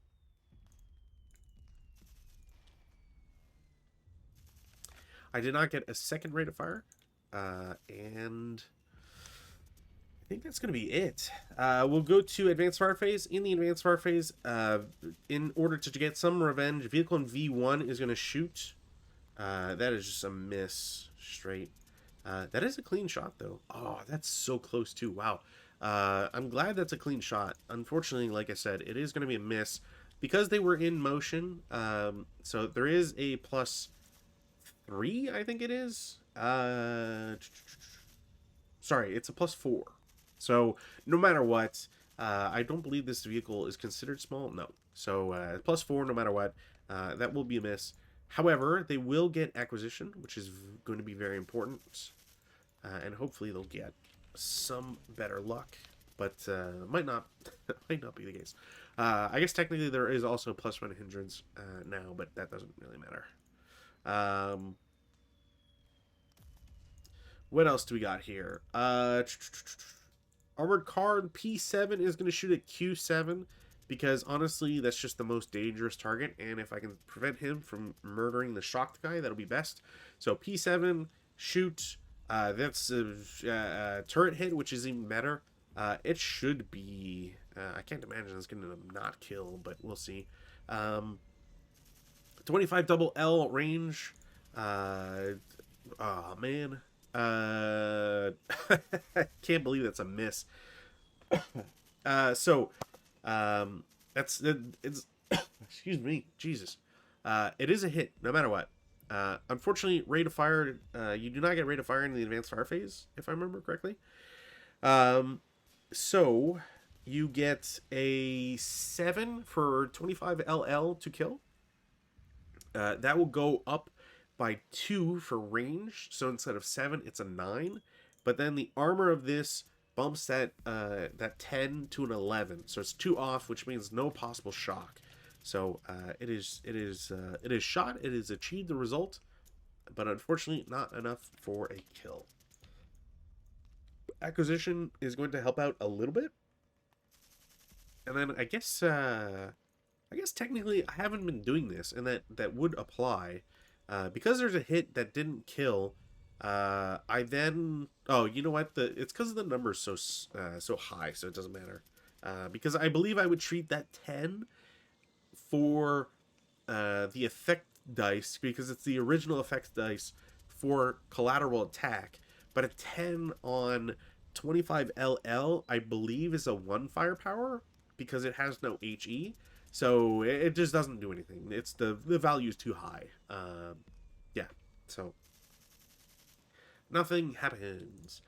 I did not get a second rate of fire. And I think that's going to be it. We'll go to advanced fire phase. In the advanced fire phase, in order to get some revenge, vehicle in V1 is going to shoot. That is just a miss straight. That is a clean shot, though. Oh, that's so close, too. Wow. I'm glad that's a clean shot. Unfortunately, like I said, it is going to be a miss because they were in motion. So there is a +3, I think it is. Sorry, it's a +4. So no matter what, I don't believe this vehicle is considered small. No. So +4 no matter what. That will be a miss. However, they will get acquisition, which is going to be very important. And hopefully they'll get some better luck. But might not might not be the case. I guess technically there is also a +1 hindrance now, but that doesn't really matter. What else do we got here? Armored Card P7 is going to shoot at Q7 because honestly, that's just the most dangerous target. And if I can prevent him from murdering the shocked guy, that'll be best. So P7, shoot. That's a turret hit, which is even better. It should be... I can't imagine it's going to not kill, but we'll see. 25 double L range. Oh, man. I can't believe that's a miss. It's excuse me, Jesus. It is a hit, no matter what. Unfortunately, rate of fire, you do not get rate of fire in the advanced fire phase, if I remember correctly. So you get a 7 for 25 LL to kill. That will go up by 2 for range. So instead of 7, it's a 9. But then the armor of this bumps that 10 to an 11. So it's 2 off, which means no possible shock. So it is shot. It has achieved the result, but unfortunately not enough for a kill. Acquisition is going to help out a little bit, and then I guess technically I haven't been doing this, and that would apply because there's a hit that didn't kill. I then you know what, it's because the number's so high, so it doesn't matter. Because I believe I would treat that 10 for the effect dice, because it's the original effect dice for collateral attack, but a 10 on 25 LL I believe is a 1 firepower because it has no HE, so it just doesn't do anything. It's the value is too high. Yeah, so nothing happens.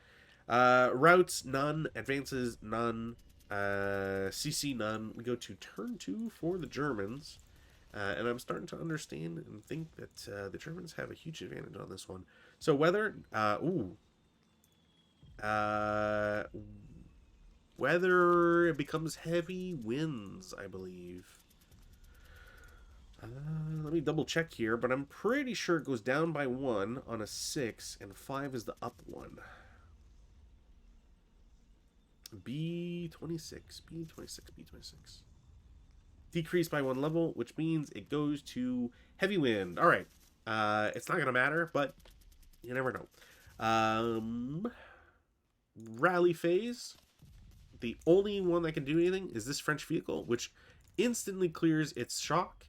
Routes none, advances none, CC none. We go to turn 2 for the Germans. And I'm starting to understand and think that the Germans have a huge advantage on this one. So weather, weather, it becomes heavy winds, I believe. Let me double check here, but I'm pretty sure it goes down by 1 on a 6, and 5 is the up one. B26, B26, B26. Decreased by 1 level, which means it goes to heavy wind. All right. It's not gonna matter, but you never know. Rally phase. The only one that can do anything is this French vehicle, which instantly clears its shock.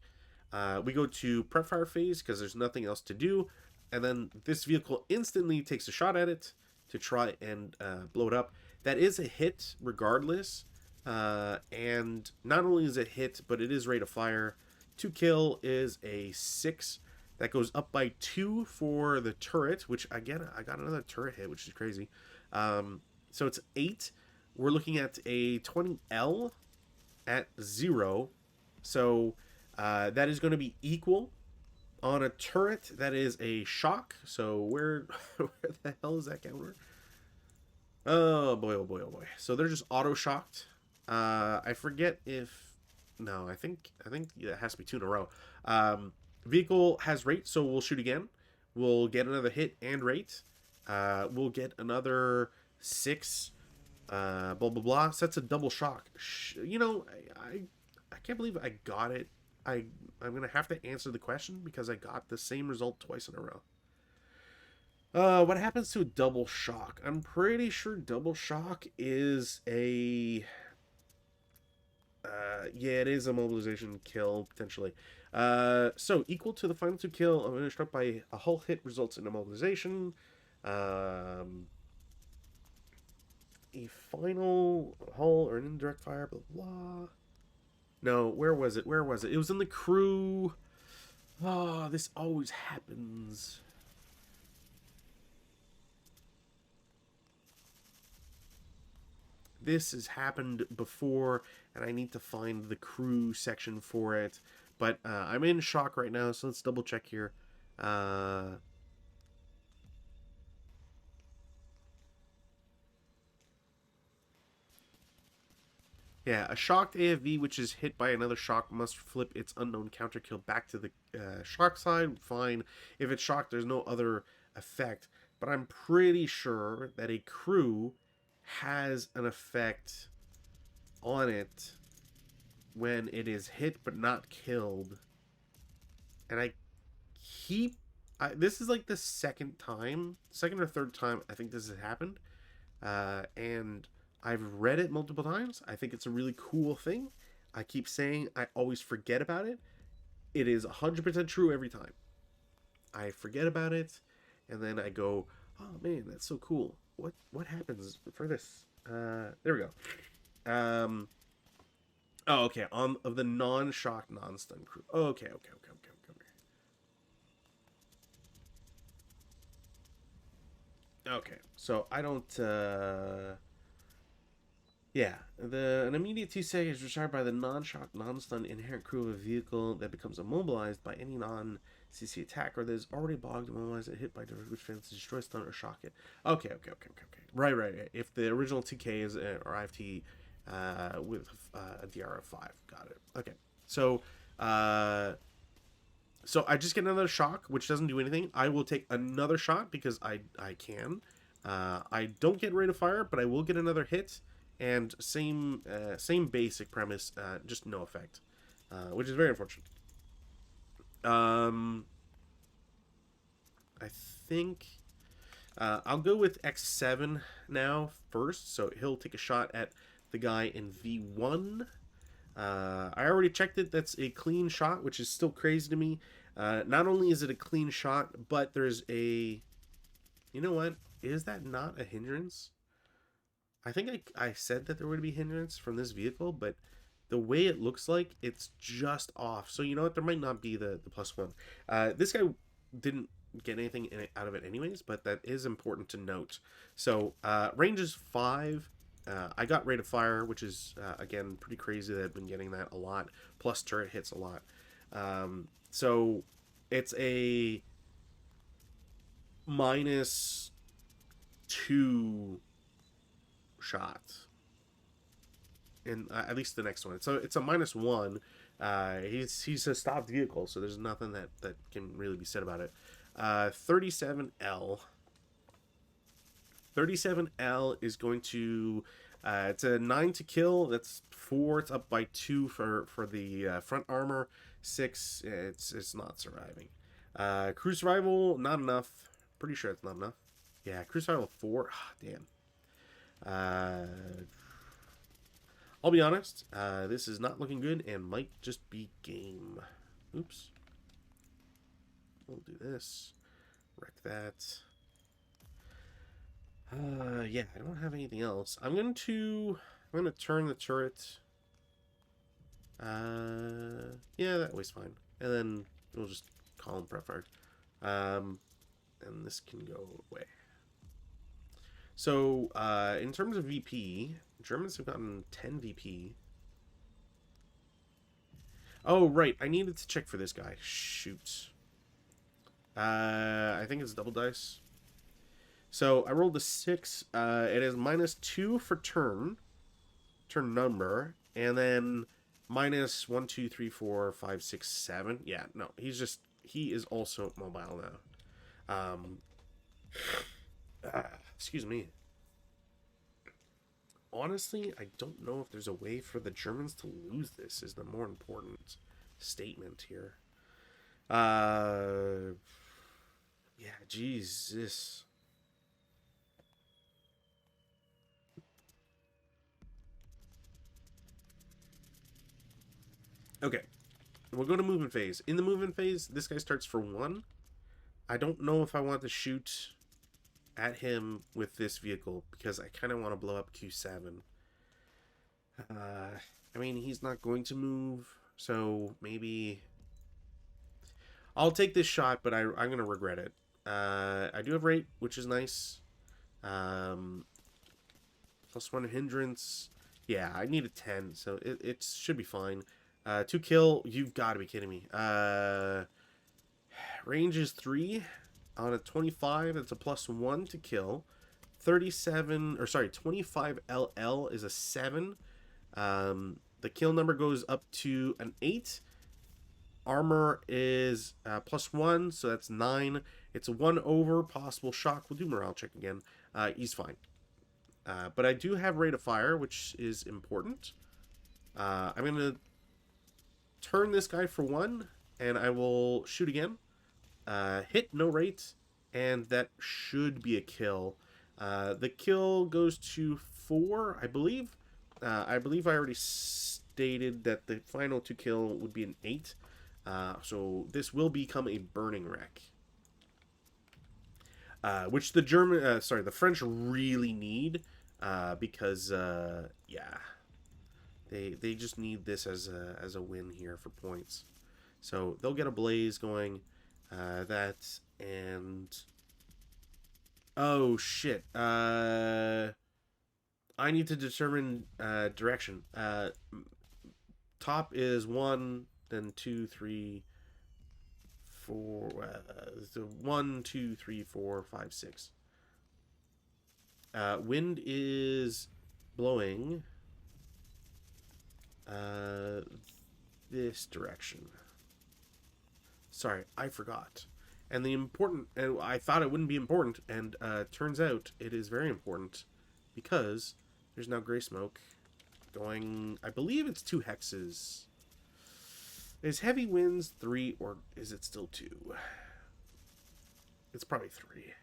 We go to prep fire phase because there's nothing else to do, and then this vehicle instantly takes a shot at it to try and blow it up. That is a hit regardless. And not only is it hit, but it is rate of fire. To kill is a 6. That goes up by 2 for the turret, which again, I got another turret hit, which is crazy. So it's 8. We're looking at a 20L at 0. So that is going to be equal. On a turret, that is a shock. So where the hell is that counter? Oh boy, oh boy, oh boy. So they're just auto-shocked. I forget if... No, I think it has to be 2 in a row. Vehicle has rate, so we'll shoot again. We'll get another hit and rate. We'll get another 6. Blah, blah, blah. So that's a double shock. You know, I can't believe I got it. I'm going to have to answer the question because I got the same result twice in a row. What happens to a double shock? I'm pretty sure double shock is a... yeah, it is a mobilization kill, potentially. So, equal to the final 2 kill, I'm going to struck by a hull hit results in a mobilization. A final hull or an indirect fire, blah, blah. No, where was it? Where was it? It was in the crew. Oh, this always happens. This has happened before, and I need to find the crew section for it. But I'm in shock right now, so let's double check here. Yeah, a shocked AFV which is hit by another shock must flip its unknown counter kill back to the shock side. Fine. If it's shocked, there's no other effect. But I'm pretty sure that a crew has an effect on it when it is hit but not killed. And this is like the second or third time I think this has happened. And I've read it multiple times. I think it's a really cool thing. I keep saying I always forget about it. It is 100% true every time. I forget about it, and then I go, oh man, that's so cool. What happens for this? There we go. Oh, okay. Of the non-shock, non-stun crew. Okay. Okay, so I don't. Yeah, an immediate T-Seg is retired by the non-shock, non-stun inherent crew of a vehicle that becomes immobilized by any CC attacker that is already blocked immobilized and hit by damage which fails to destroy, stun, or shock it. Okay. Right. If the original 2K is or IFT with a DR of 5. Got it. Okay. So, so I just get another shock, which doesn't do anything. I will take another shot because I can. I don't get rate of fire, but I will get another hit. And same basic premise, just no effect, which is very unfortunate. I think I'll go with X7 now first. So he'll take a shot at the guy in V1. I already checked it. That's a clean shot, which is still crazy to me. Not only is it a clean shot, but there's a... You know what? Is that not a hindrance? I think I said that there would be hindrance from this vehicle, but the way it looks like, it's just off. So you know what? There might not be the +1. This guy didn't get anything out of it anyways, but that is important to note. So range is 5. I got rate of fire, which is, again, pretty crazy that I've been getting that a lot. Plus turret hits a lot. So it's a -2 shot. And at least the next one. So it's a -1. He's a stopped vehicle, so there's nothing that can really be said about it. 37L. 37L is going to... it's a 9 to kill. That's 4. It's up by 2 for the front armor. 6. It's not surviving. Crew survival, not enough. Pretty sure it's not enough. Yeah, crew survival 4. Oh, damn. I'll be honest. This is not looking good and might just be game. Oops. We'll do this. Wreck that. Yeah, I don't have anything else. I'm gonna turn the turret. Yeah, that way's fine. And then we'll just call him prep fire. And this can go away. So, in terms of VP, Germans have gotten 10 VP. Oh, right. I needed to check for this guy. Shoot. I think it's double dice. So I rolled a 6. It is -2 for turn number, and then -1, 2, 3, 4, 5, 6, 7. Yeah, no, he is also mobile now. Excuse me. Honestly, I don't know if there's a way for the Germans to lose this. Is the more important statement here. Yeah, Jesus. Okay, we'll go to movement phase. In the movement phase, this guy starts for 1. I don't know if I want to shoot at him with this vehicle because I kind of want to blow up Q7. I mean, he's not going to move, so maybe I'll take this shot, but I'm going to regret it. I do have rate, which is nice. +1 hindrance. Yeah, I need a 10, so it should be fine. 2 kill, you've got to be kidding me. Range is 3 on a 25. That's a +1 to kill. 25 LL is a 7. The kill number goes up to an 8. Armor is +1, so that's 9. It's a 1 over possible shock. We'll do morale check again. He's fine. But I do have rate of fire, which is important. I'm going to turn this guy for 1, and I will shoot again. Hit, no rate, and that should be a kill. The kill goes to 4, I believe. I believe I already stated that the final 2 kill would be an 8. So this will become a burning wreck. Which the French really need, because, yeah. They just need this as a win here for points. So they'll get a blaze going. That and... Oh, shit. I need to determine direction. Top is 1, then 2, 3, 4. So 1, 2, 3, 4, 5, 6. Wind is blowing this direction. Sorry, I forgot. And I thought it wouldn't be important, and turns out it is very important because there's now gray smoke going. I believe it's 2 hexes. Is heavy winds 3 or is it still 2? It's probably 3.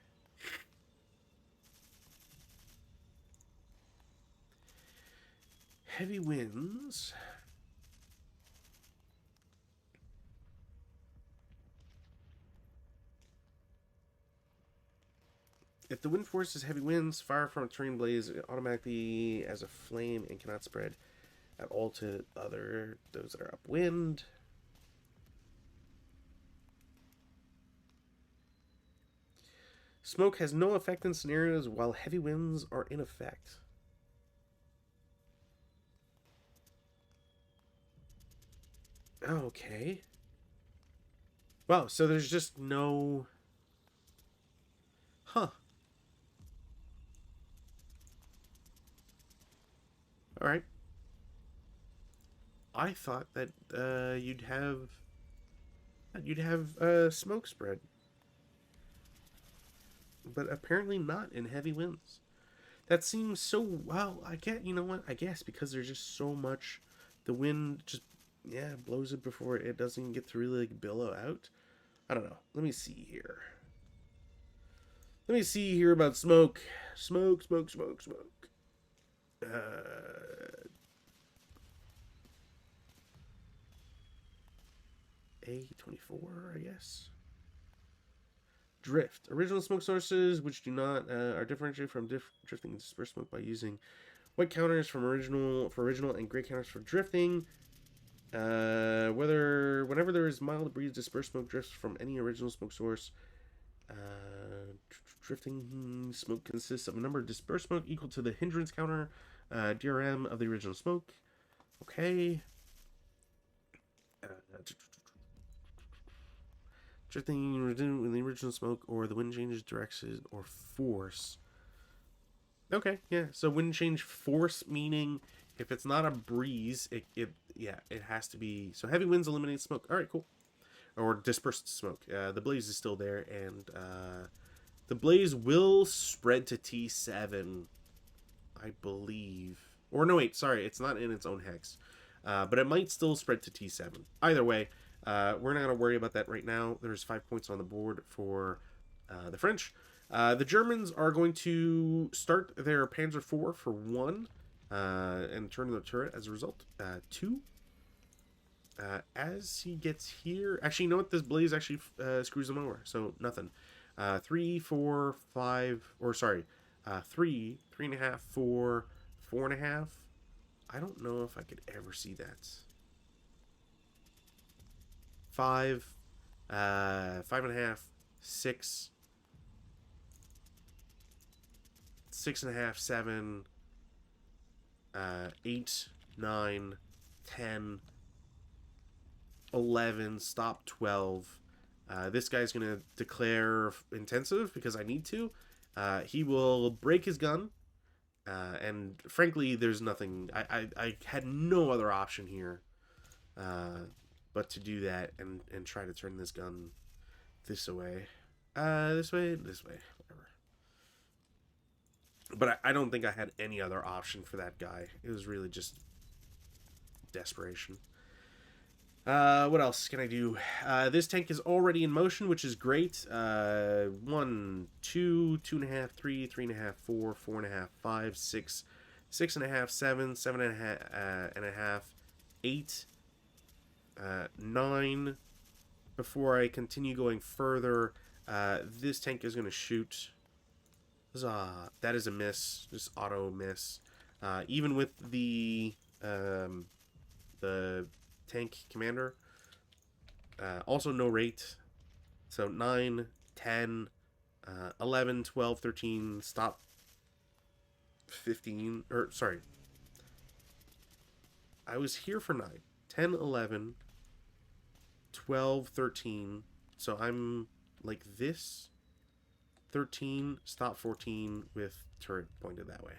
Heavy winds. If the wind force is heavy winds, fire from a terrain blaze automatically as a flame and cannot spread at all to those that are upwind. Smoke has no effect in scenarios while heavy winds are in effect. Okay. Wow, so there's just no... Huh. Alright. I thought that you'd have smoke spread. But apparently not in heavy winds. That seems so... Well, you know what? I guess because there's just so much... The wind just, blows it before it doesn't even get to really, like, billow out. I don't know. Let me see here. Let me see here about smoke. Smoke. A24, I guess. Drift. Original smoke sources, which do not are differentiated from drifting and dispersed smoke by using white counters for original and gray counters for drifting. Whenever there is mild breeze, dispersed smoke drifts from any original smoke source. Drifting smoke consists of a number of dispersed smoke equal to the hindrance counter, DRM of the original smoke. Okay. Drifting in the original smoke, or the wind changes direction or force. Okay, yeah. So wind change force, meaning if it's not a breeze, it has to be. So heavy winds eliminate smoke. All right, cool. Or dispersed smoke. The blaze is still there, and the blaze will spread to T7, I believe. Or no, wait, sorry, it's not in its own hex. But it might still spread to T7. Either way, we're not going to worry about that right now. There's 5 points on the board for the French. The Germans are going to start their Panzer IV for 1 and turn the turret as a result. 2. As he gets here... Actually, you know what? This blaze actually screws him over, so nothing. 3, 4, 5... Or, sorry. 3, 3.5, 4, 4.5. I don't know if I could ever see that. 5, 5.5, 6, 6.5, 7, 8, 9, 10, 11, stop 12. This guy's going to declare intensive because I need to. He will break his gun. And frankly, there's nothing... I had no other option here but to do that and try to turn this gun this way. This way, whatever. But I don't think I had any other option for that guy. It was really just desperation. What else can I do? This tank is already in motion, which is great. 1, 2, 2.5, 3, 3.5, 4, 4.5, 5, 6, 6.5, 7, 7.5, 8, 9. Before I continue going further, this tank is going to shoot. That is a miss. Just auto miss. Even with the tank commander. Also no rate. So 9, 10, 11, 12, 13, stop 15, or sorry. I was here for 9, 10, 11, 12, 13, So I'm like this. 13, stop 14 with turret pointed that way.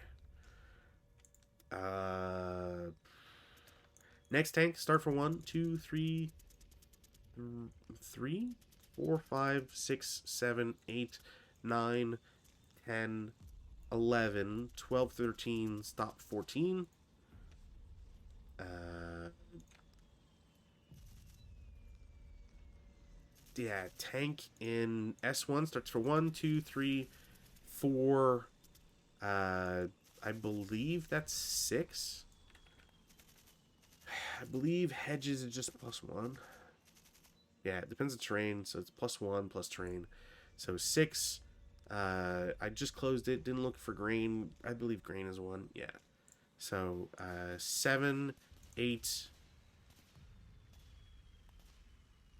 Next tank, start for 1, 2, 3, 3, 4, 5, 6, 7, 8, 9, 10, 11, 12, 13, stop 14. Yeah, tank in S1 starts for 1, 2, 3, 4. I believe that's 6. I believe hedges is just +1. Yeah, it depends on terrain, so it's +1 plus terrain. So 6. I just closed it, didn't look for grain. I believe grain is 1. Yeah. So 7, 8.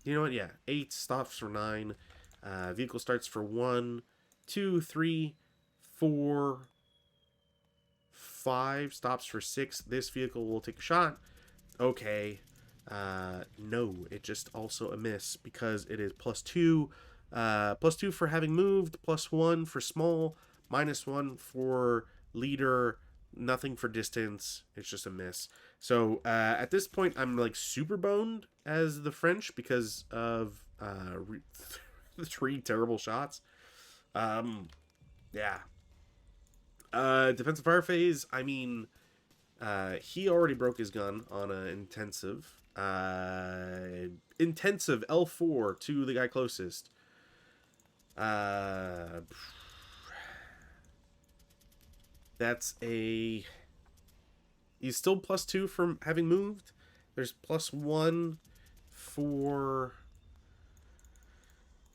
You know what? Yeah, 8 stops for 9. Vehicle starts for 1, 2, 3, 4, 5. Stops for 6. This vehicle will take a shot. Okay. No, it just also a miss because it is +2. +2 for having moved, +1 for small, -1 for leader, nothing for distance. It's just a miss. So at this point, I'm like super boned as the French because of the 3 terrible shots. Yeah. Defensive fire phase. I mean, he already broke his gun on an intensive. Intensive L4 to the guy closest. That's a... He's still +2 from having moved. There's +1 for...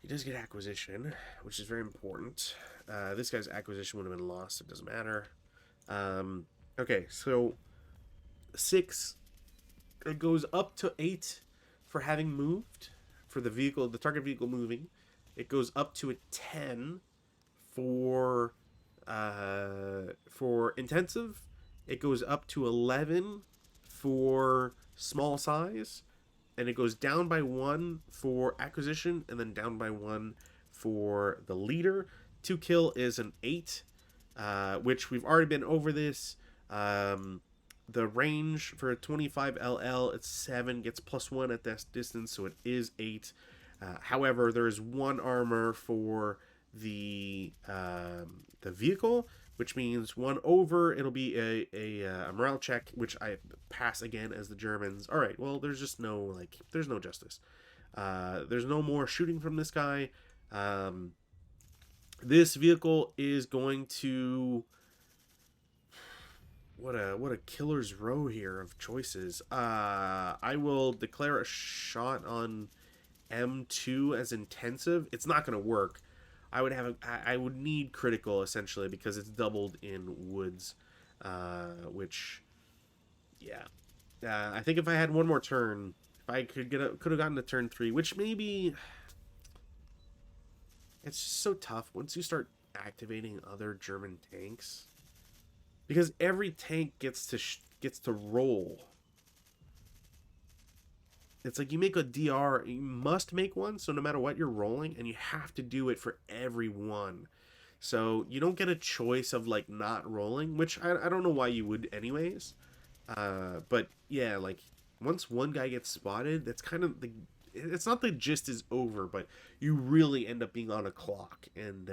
He does get acquisition, which is very important. This guy's acquisition would have been lost. It doesn't matter. Okay, so 6... It goes up to 8 for having moved, for the vehicle, the target vehicle moving. It goes up to a 10 for intensive. It goes up to 11 for small size, and it goes down by 1 for acquisition, and then down by 1 for the leader. 2 kill is an 8, which we've already been over this. The range for a 25 LL, it's 7, gets +1 at this distance, so it is 8. However, there is 1 armor for the vehicle, which means 1 over, it'll be a morale check, which I pass again as the Germans. All right, well, there's just no, like, there's no justice. There's no more shooting from this guy. This vehicle is going to... What a killer's row here of choices. I will declare a shot on M2 as intensive. It's not going to work. I would need critical essentially because it's doubled in woods, which, yeah. I think if I had one more turn, if I could have gotten to turn 3, which maybe it's just so tough once you start activating other German tanks. Because every tank gets to roll. It's like you make a DR, you must make one, so no matter what you're rolling, and you have to do it for every one. So you don't get a choice of like not rolling, which I don't know why you would anyways. But yeah, like once one guy gets spotted, that's kind of the... It's not the gist is over, but you really end up being on a clock. And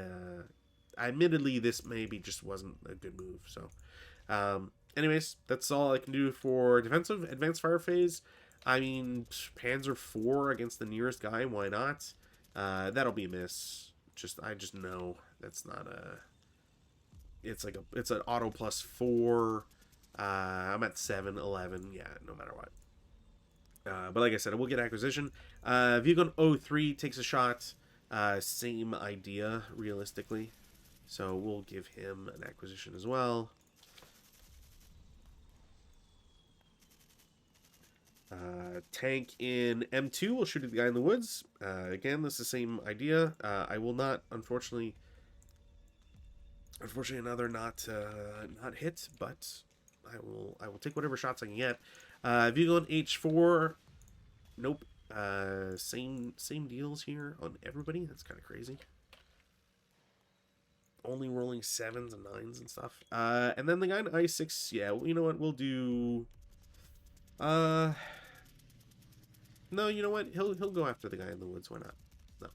admittedly, this maybe just wasn't a good move, so... anyways, that's all I can do for defensive. Advanced fire phase, I mean, Panzer 4 against the nearest guy, why not? That'll be a miss. I just know that's not a... It's like it's an auto +4. I'm at 7, 11, yeah, no matter what. But like I said, I will get acquisition. Vehicle 03 takes a shot. Same idea, realistically. So we'll give him an acquisition as well. Tank in M2 will shoot at the guy in the woods. Again, this is the same idea. I will not, unfortunately, another not hit, but I will take whatever shots I can get. Vehicle in H4, nope. Same deals here on everybody. That's kind of crazy. Only rolling 7s and 9s and stuff. And then the guy in I6, yeah, well, you know what? We'll do... No, you know what? He'll go after the guy in the woods. Why not? No.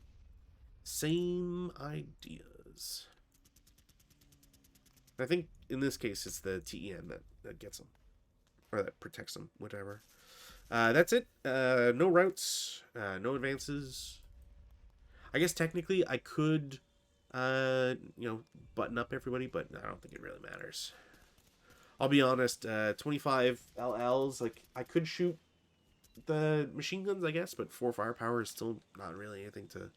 Same ideas. I think in this case it's the TEN that gets him. Or that protects him, whatever. That's it. No routes, no advances. I guess technically I could, button up everybody, but I don't think it really matters. I'll be honest, 25 LLs, like, I could shoot the machine guns, I guess, but 4 firepower is still not really anything to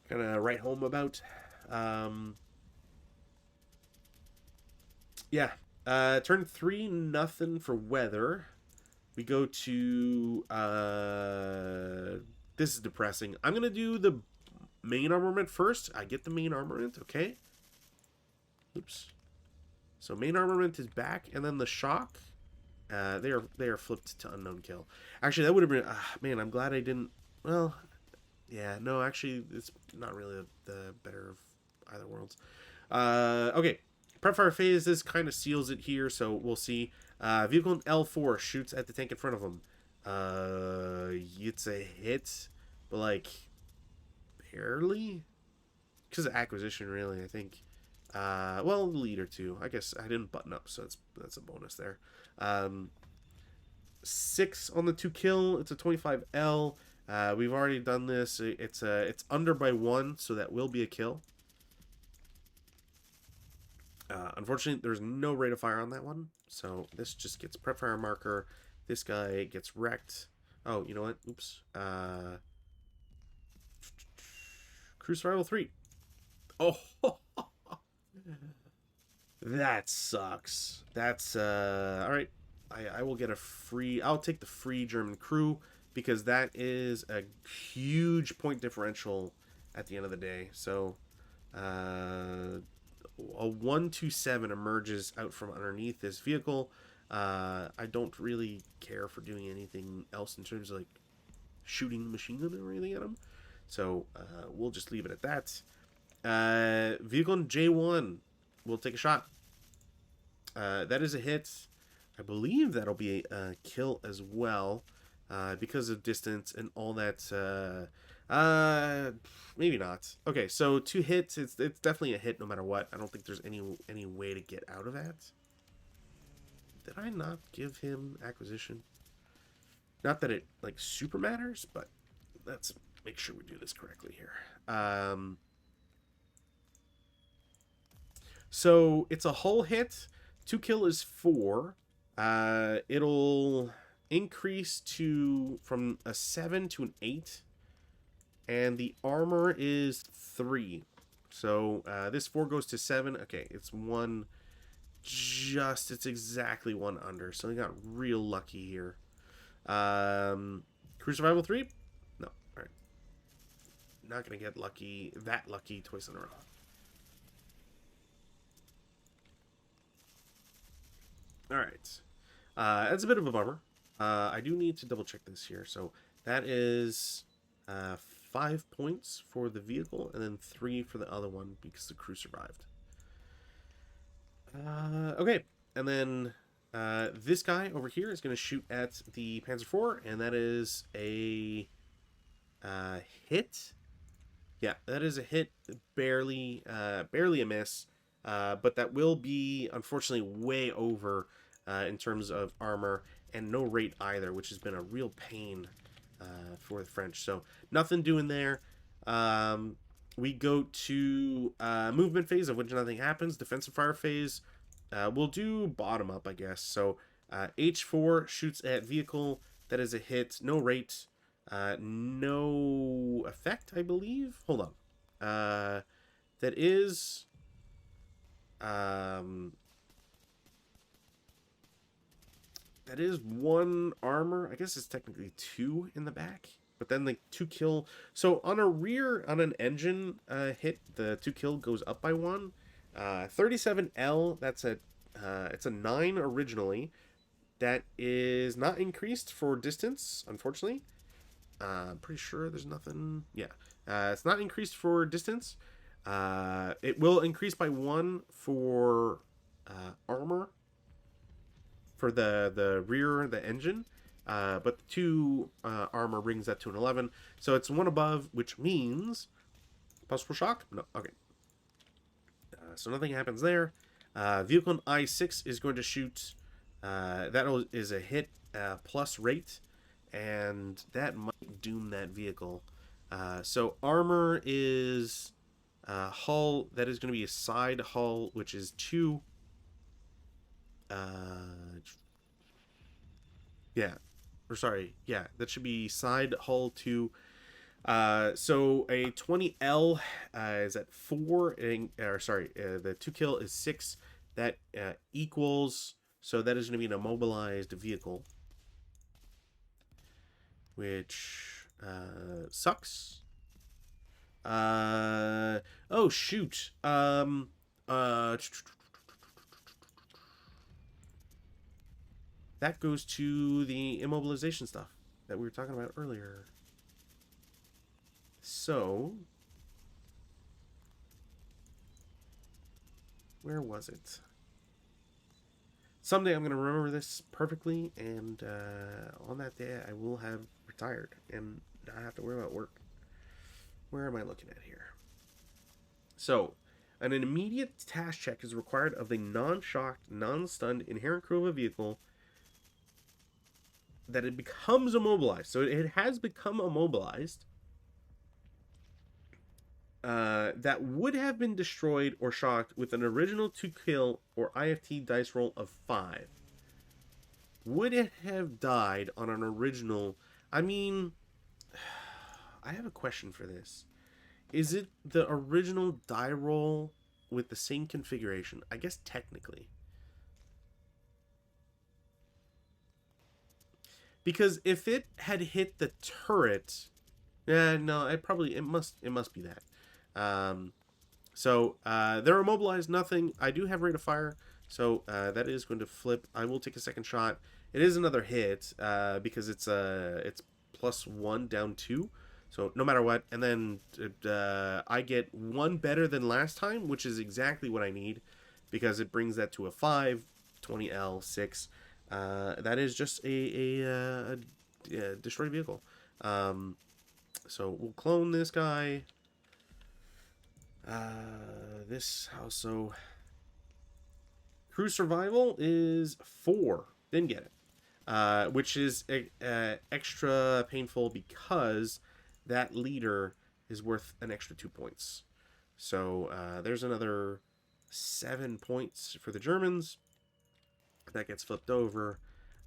kind of write home about. Yeah. Turn 3, nothing for weather. We go to, this is depressing. I'm going to do the main armament first. I get the main armament, okay? Oops. So main armament is back, and then the shock, they are flipped to unknown kill. Actually, that would have been, man, I'm glad I didn't, well, yeah, no, actually, it's not really the better of either worlds. Okay. Prep fire phase, this kind of seals it here, so we'll see. Vehicle in L4 shoots at the tank in front of him. It's a hit, but like barely, because of acquisition, really. I think. Well, leader too. I guess I didn't button up, so that's a bonus there. 6 on the 2 kill. It's a 25L. We've already done this. It's under by 1, so that will be a kill. Unfortunately, there's no rate of fire on that one, so this just gets prep fire marker. This guy gets wrecked. Oh, you know what? Oops. Crew Survival 3. Oh, that sucks. That's, alright. I will get a free... I'll take the free German crew, because that is a huge point differential at the end of the day. So, a 127 emerges out from underneath this vehicle. I don't really care for doing anything else in terms of like shooting the machine gun or anything at him. So we'll just leave it at that. Vehicle in J1. We'll take a shot. That is a hit. I believe that'll be a kill as well, because of distance and all that. Maybe not. Okay, so 2 hits. It's definitely a hit no matter what. I don't think there's any way to get out of that. Did I not give him acquisition? Not that it like super matters, but let's make sure we do this correctly here. So it's a hull hit. 2 kill is 4. It'll increase from a 7 to an 8. And the armor is 3. So this 4 goes to 7. Okay, it's 1. It's exactly 1 under. So I got real lucky here. Crew Survival 3? No. Alright. Not going to get that lucky twice in a row. Alright. That's a bit of a bummer. I do need to double check this here. So that is 5 points for the vehicle, and then 3 for the other one because the crew survived. Okay, and then this guy over here is going to shoot at the Panzer IV, and that is a hit. Yeah, that is a hit, barely a miss, but that will be, unfortunately, way over in terms of armor, and no rate either, which has been a real pain for the French. So nothing doing there. We go to movement phase, of which nothing happens. Defensive fire phase. We'll do bottom up, I guess. So H4 shoots at vehicle. That is a hit. No rate. No effect, I believe. Hold on. That is... that is 1 armor. I guess it's technically 2 in the back. But then the 2 kill... So on an engine hit, the 2 kill goes up by 1. 37L, that's it's a 9 originally. That is not increased for distance, unfortunately. I'm pretty sure there's nothing. Yeah. It's not increased for distance. It will increase by 1 for armor for the rear, the engine. But the 2 armor brings that to an 11. So it's 1 above, which means possible shock? No. Okay. So nothing happens there. Vehicle in I6 is going to shoot. That is a hit plus rate, and that might doom that vehicle. So armor is hull. That is going to be a side hull, which is 2. Yeah, or sorry, yeah, that should be side hull 2. So a 20L is at 4, or sorry, the 2 kill is 6. That equals, so that is going to be an immobilized vehicle, which sucks. Oh shoot. That goes to the immobilization stuff that we were talking about earlier. So, where was it? Someday I'm going to remember this perfectly, and on that day I will have retired and not have to worry about work. Where am I looking at here? So, an immediate task check is required of the non-shocked, non-stunned inherent crew of a vehicle that it becomes immobilized. So it has become immobilized. That would have been destroyed or shocked with an original 2 kill or IFT dice roll of 5. Would it have died on an original? I mean, I have a question for this. Is it the original die roll with the same configuration? I guess technically. Because if it had hit the turret, no, it must be that. So they're immobilized, nothing. I do have rate of fire, so that is going to flip. I will take a second shot. It is another hit because it's +1 down 2. So no matter what, and then I get 1 better than last time, which is exactly what I need, because it brings that to a 5, 20L 6. That is just a destroyed vehicle. So we'll clone this guy. This also crew survival is 4. Didn't get it, which is extra painful because that leader is worth an extra 2 points. So there's another 7 points for the Germans. That gets flipped over.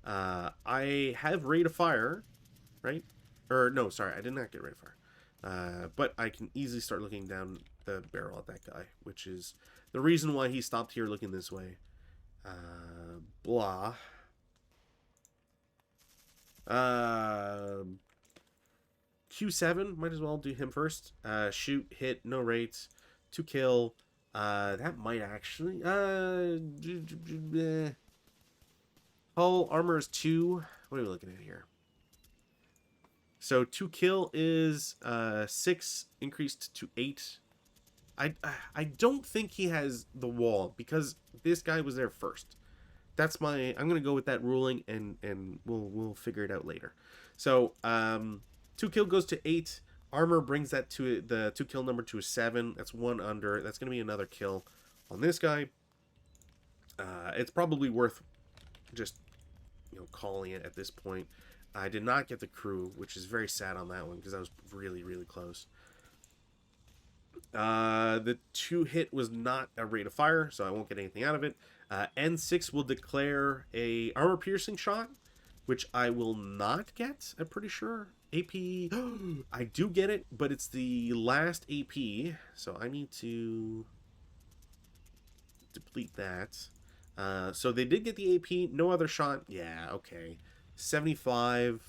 I have rate of fire, right? Or no, sorry, I did not get rate of fire. But I can easily start looking down the barrel at that guy, which is the reason why he stopped here looking this way. Blah. Q7, might as well do him first. Shoot, hit, no rates, 2 kill. That might actually. Hull armor is 2. What are we looking at here? So 2 kill is 6 increased to 8. I don't think he has the wall because this guy was there first. That's my. I'm gonna go with that ruling, and we'll figure it out later. So 2 kill goes to 8. Armor brings that to the 2 kill number to a 7. That's 1 under. That's gonna be another kill on this guy. It's probably worth just calling it at this point. I did not get the crew, which is very sad on that one because I was really close. The 2 hit was not a rate of fire, so I won't get anything out of it. N6 will declare a armor piercing shot, which I will not get, I'm pretty sure. AP, I do get it, but it's the last AP, so I need to deplete that. So they did get the AP, no other shot. Yeah, okay. 75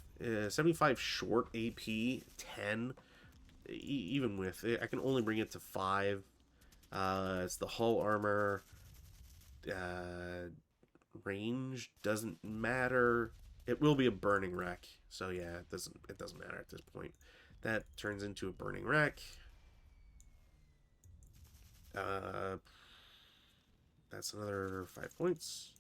short AP, 10. Even with it, I can only bring it to 5. It's the hull armor. Range doesn't matter. It will be a burning wreck. So yeah, it doesn't matter at this point. That turns into a burning wreck. Uh, that's another 5 points.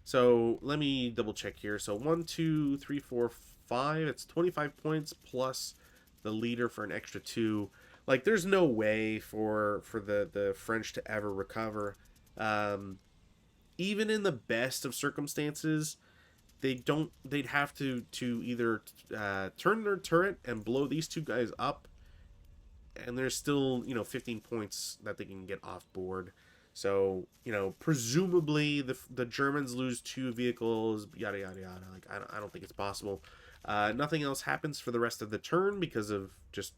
So let me double check here. So 1, 2, 3, 4, 5. It's 25 points plus the leader for an extra 2. Like there's no way for the French to ever recover. Um, Even in the best of circumstances, they'd have to either turn their turret and blow these two guys up, and there's still 15 points that they can get off board. So presumably the Germans lose 2 vehicles, yada yada yada. Like I don't think it's possible. Nothing else happens for the rest of the turn because of just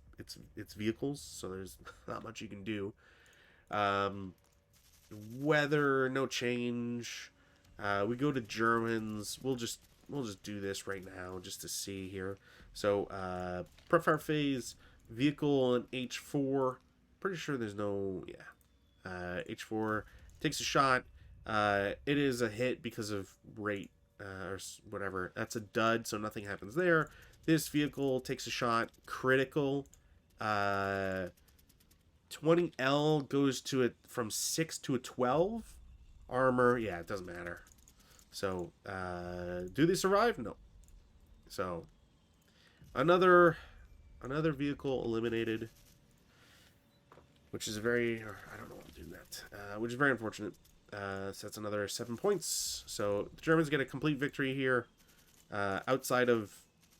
it's vehicles, so there's not much you can do. um, Weather, no change. We go to Germans. We'll just do this right now just to see here. So prep fire phase, vehicle on H4. Pretty sure there's no, yeah. H4 takes a shot. It is a hit because of rate or whatever. That's a dud, so nothing happens there. This vehicle takes a shot, critical. 20L goes to it from 6 to a 12. Armor, yeah, it doesn't matter. So, do they survive? No. So, another vehicle eliminated, which is I don't know what to do that, which is very unfortunate. So that's another 7 points. So the Germans get a complete victory here, outside of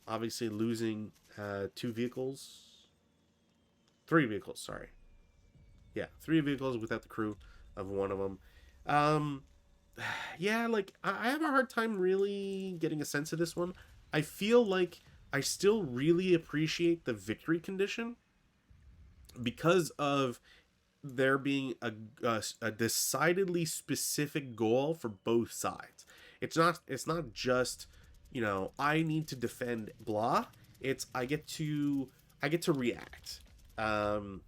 obviously losing 3 vehicles. Sorry, yeah, 3 vehicles without the crew of one of them. Um, yeah, like I have a hard time really getting a sense of this one. I feel like I still really appreciate the victory condition because of there being a decidedly specific goal for both sides. It's not just I need to defend blah. It's I get to react. Um,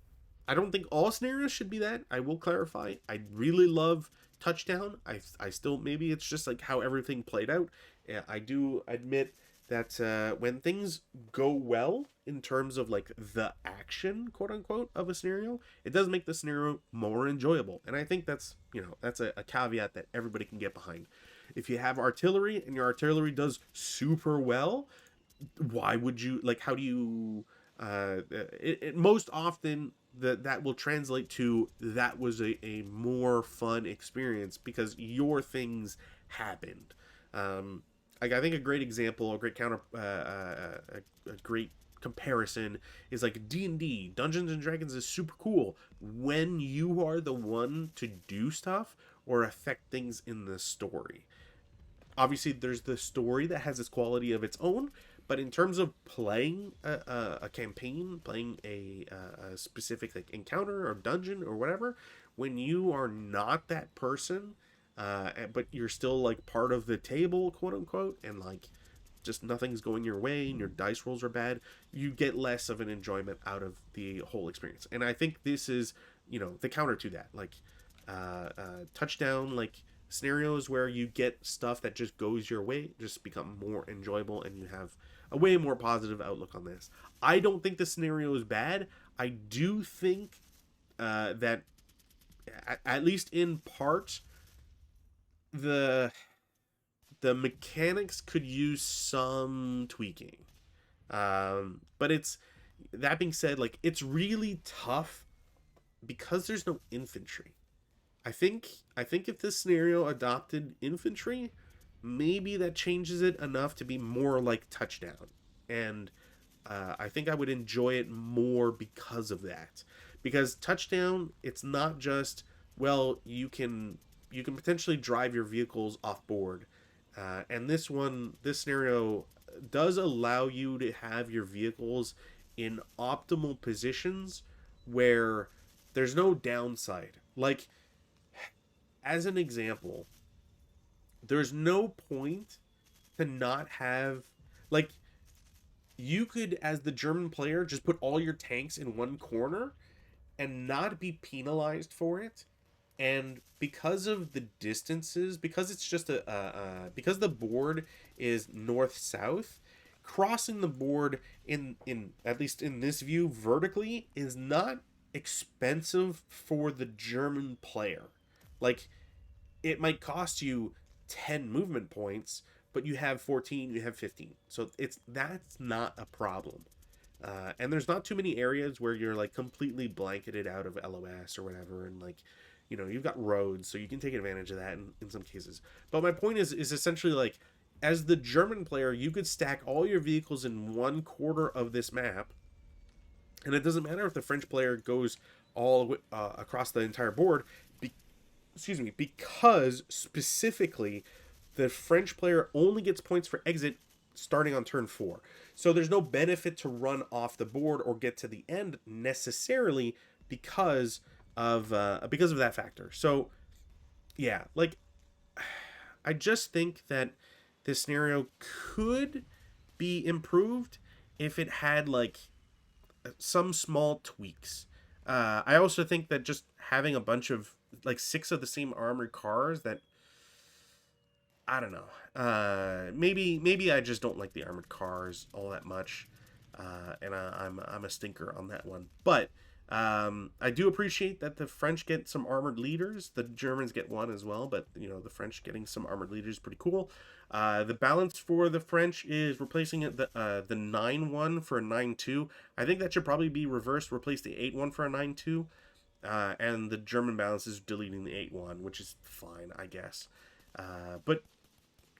I don't think all scenarios should be that. I will clarify. I really love touchdown. I still, maybe it's just like how everything played out. Yeah, I do admit that when things go well in terms of like the action, quote unquote, of a scenario, it does make the scenario more enjoyable. And I think that's a caveat that everybody can get behind. If you have artillery and your artillery does super well, why would you, like, how do you most often that will translate to that was a more fun experience because your things happened. Like I think a great example, a great a great comparison is like D&D. Dungeons and Dragons is super cool when you are the one to do stuff or affect things in the story. Obviously there's the story that has its quality of its own, but in terms of playing a campaign, playing a specific like encounter or dungeon or whatever, when you are not that person, but you're still like part of the table, quote unquote, and like just nothing's going your way and your dice rolls are bad, you get less of an enjoyment out of the whole experience. And I think this is the counter to that, like touchdown, like scenarios where you get stuff that just goes your way just become more enjoyable and you have a way more positive outlook on this. I don't think the scenario is bad. I do think that at least in part the mechanics could use some tweaking. But it's that being said, like it's really tough because there's no infantry. I think if this scenario adopted infantry, maybe that changes it enough to be more like touchdown. And I think I would enjoy it more because of that. Because touchdown, it's not just well you can potentially drive your vehicles off board, and this scenario does allow you to have your vehicles in optimal positions where there's no downside. Like as an example, there's no point to not have like you could as the German player just put all your tanks in one corner and not be penalized for it And because of the distances, because it's just because the board is north south, crossing the board in at least in this view vertically is not expensive for the German player. Like, it might cost you 10 movement points, but you have 14, you have 15. So that's not a problem. And there's not too many areas where you're like completely blanketed out of LOS or whatever, and like, you've got roads, so you can take advantage of that in some cases. But my point is essentially like, as the German player, you could stack all your vehicles in one quarter of this map, and it doesn't matter if the French player goes all across the entire board. Excuse me, because specifically the French player only gets points for exit starting on turn 4. So there's no benefit to run off the board or get to the end necessarily because of that factor. So yeah, like, I just think that this scenario could be improved if it had like some small tweaks. I also think that just having a bunch of like 6 of the same armored cars, that I don't know. Maybe I just don't like the armored cars all that much, and I'm a stinker on that one. But I do appreciate that the French get some armored leaders. The Germans get one as well, but the French getting some armored leaders is pretty cool. The balance for the French is replacing the 9-1 for a 9-2. I think that should probably be reversed. Replace the 8-1 for a 9-2. And the German balance is deleting the 8-1, which is fine, I guess. But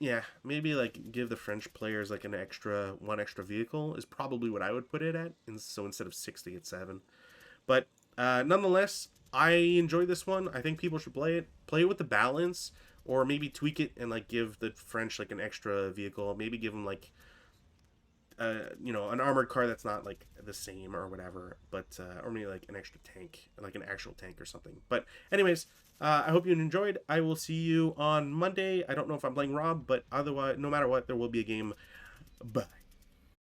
yeah, maybe like give the French players like one extra vehicle is probably what I would put it at. And so instead of 60 at 7. But nonetheless, I enjoy this one. I think people should play it. Play it with the balance, or maybe tweak it and like give the French like an extra vehicle. Maybe give them like an armored car that's not like the same or whatever, but or maybe like an extra tank, like an actual tank or something. But anyways, I hope you enjoyed. I will see you on Monday. I don't know if I'm playing Rob, but otherwise, no matter what, there will be a game. Bye.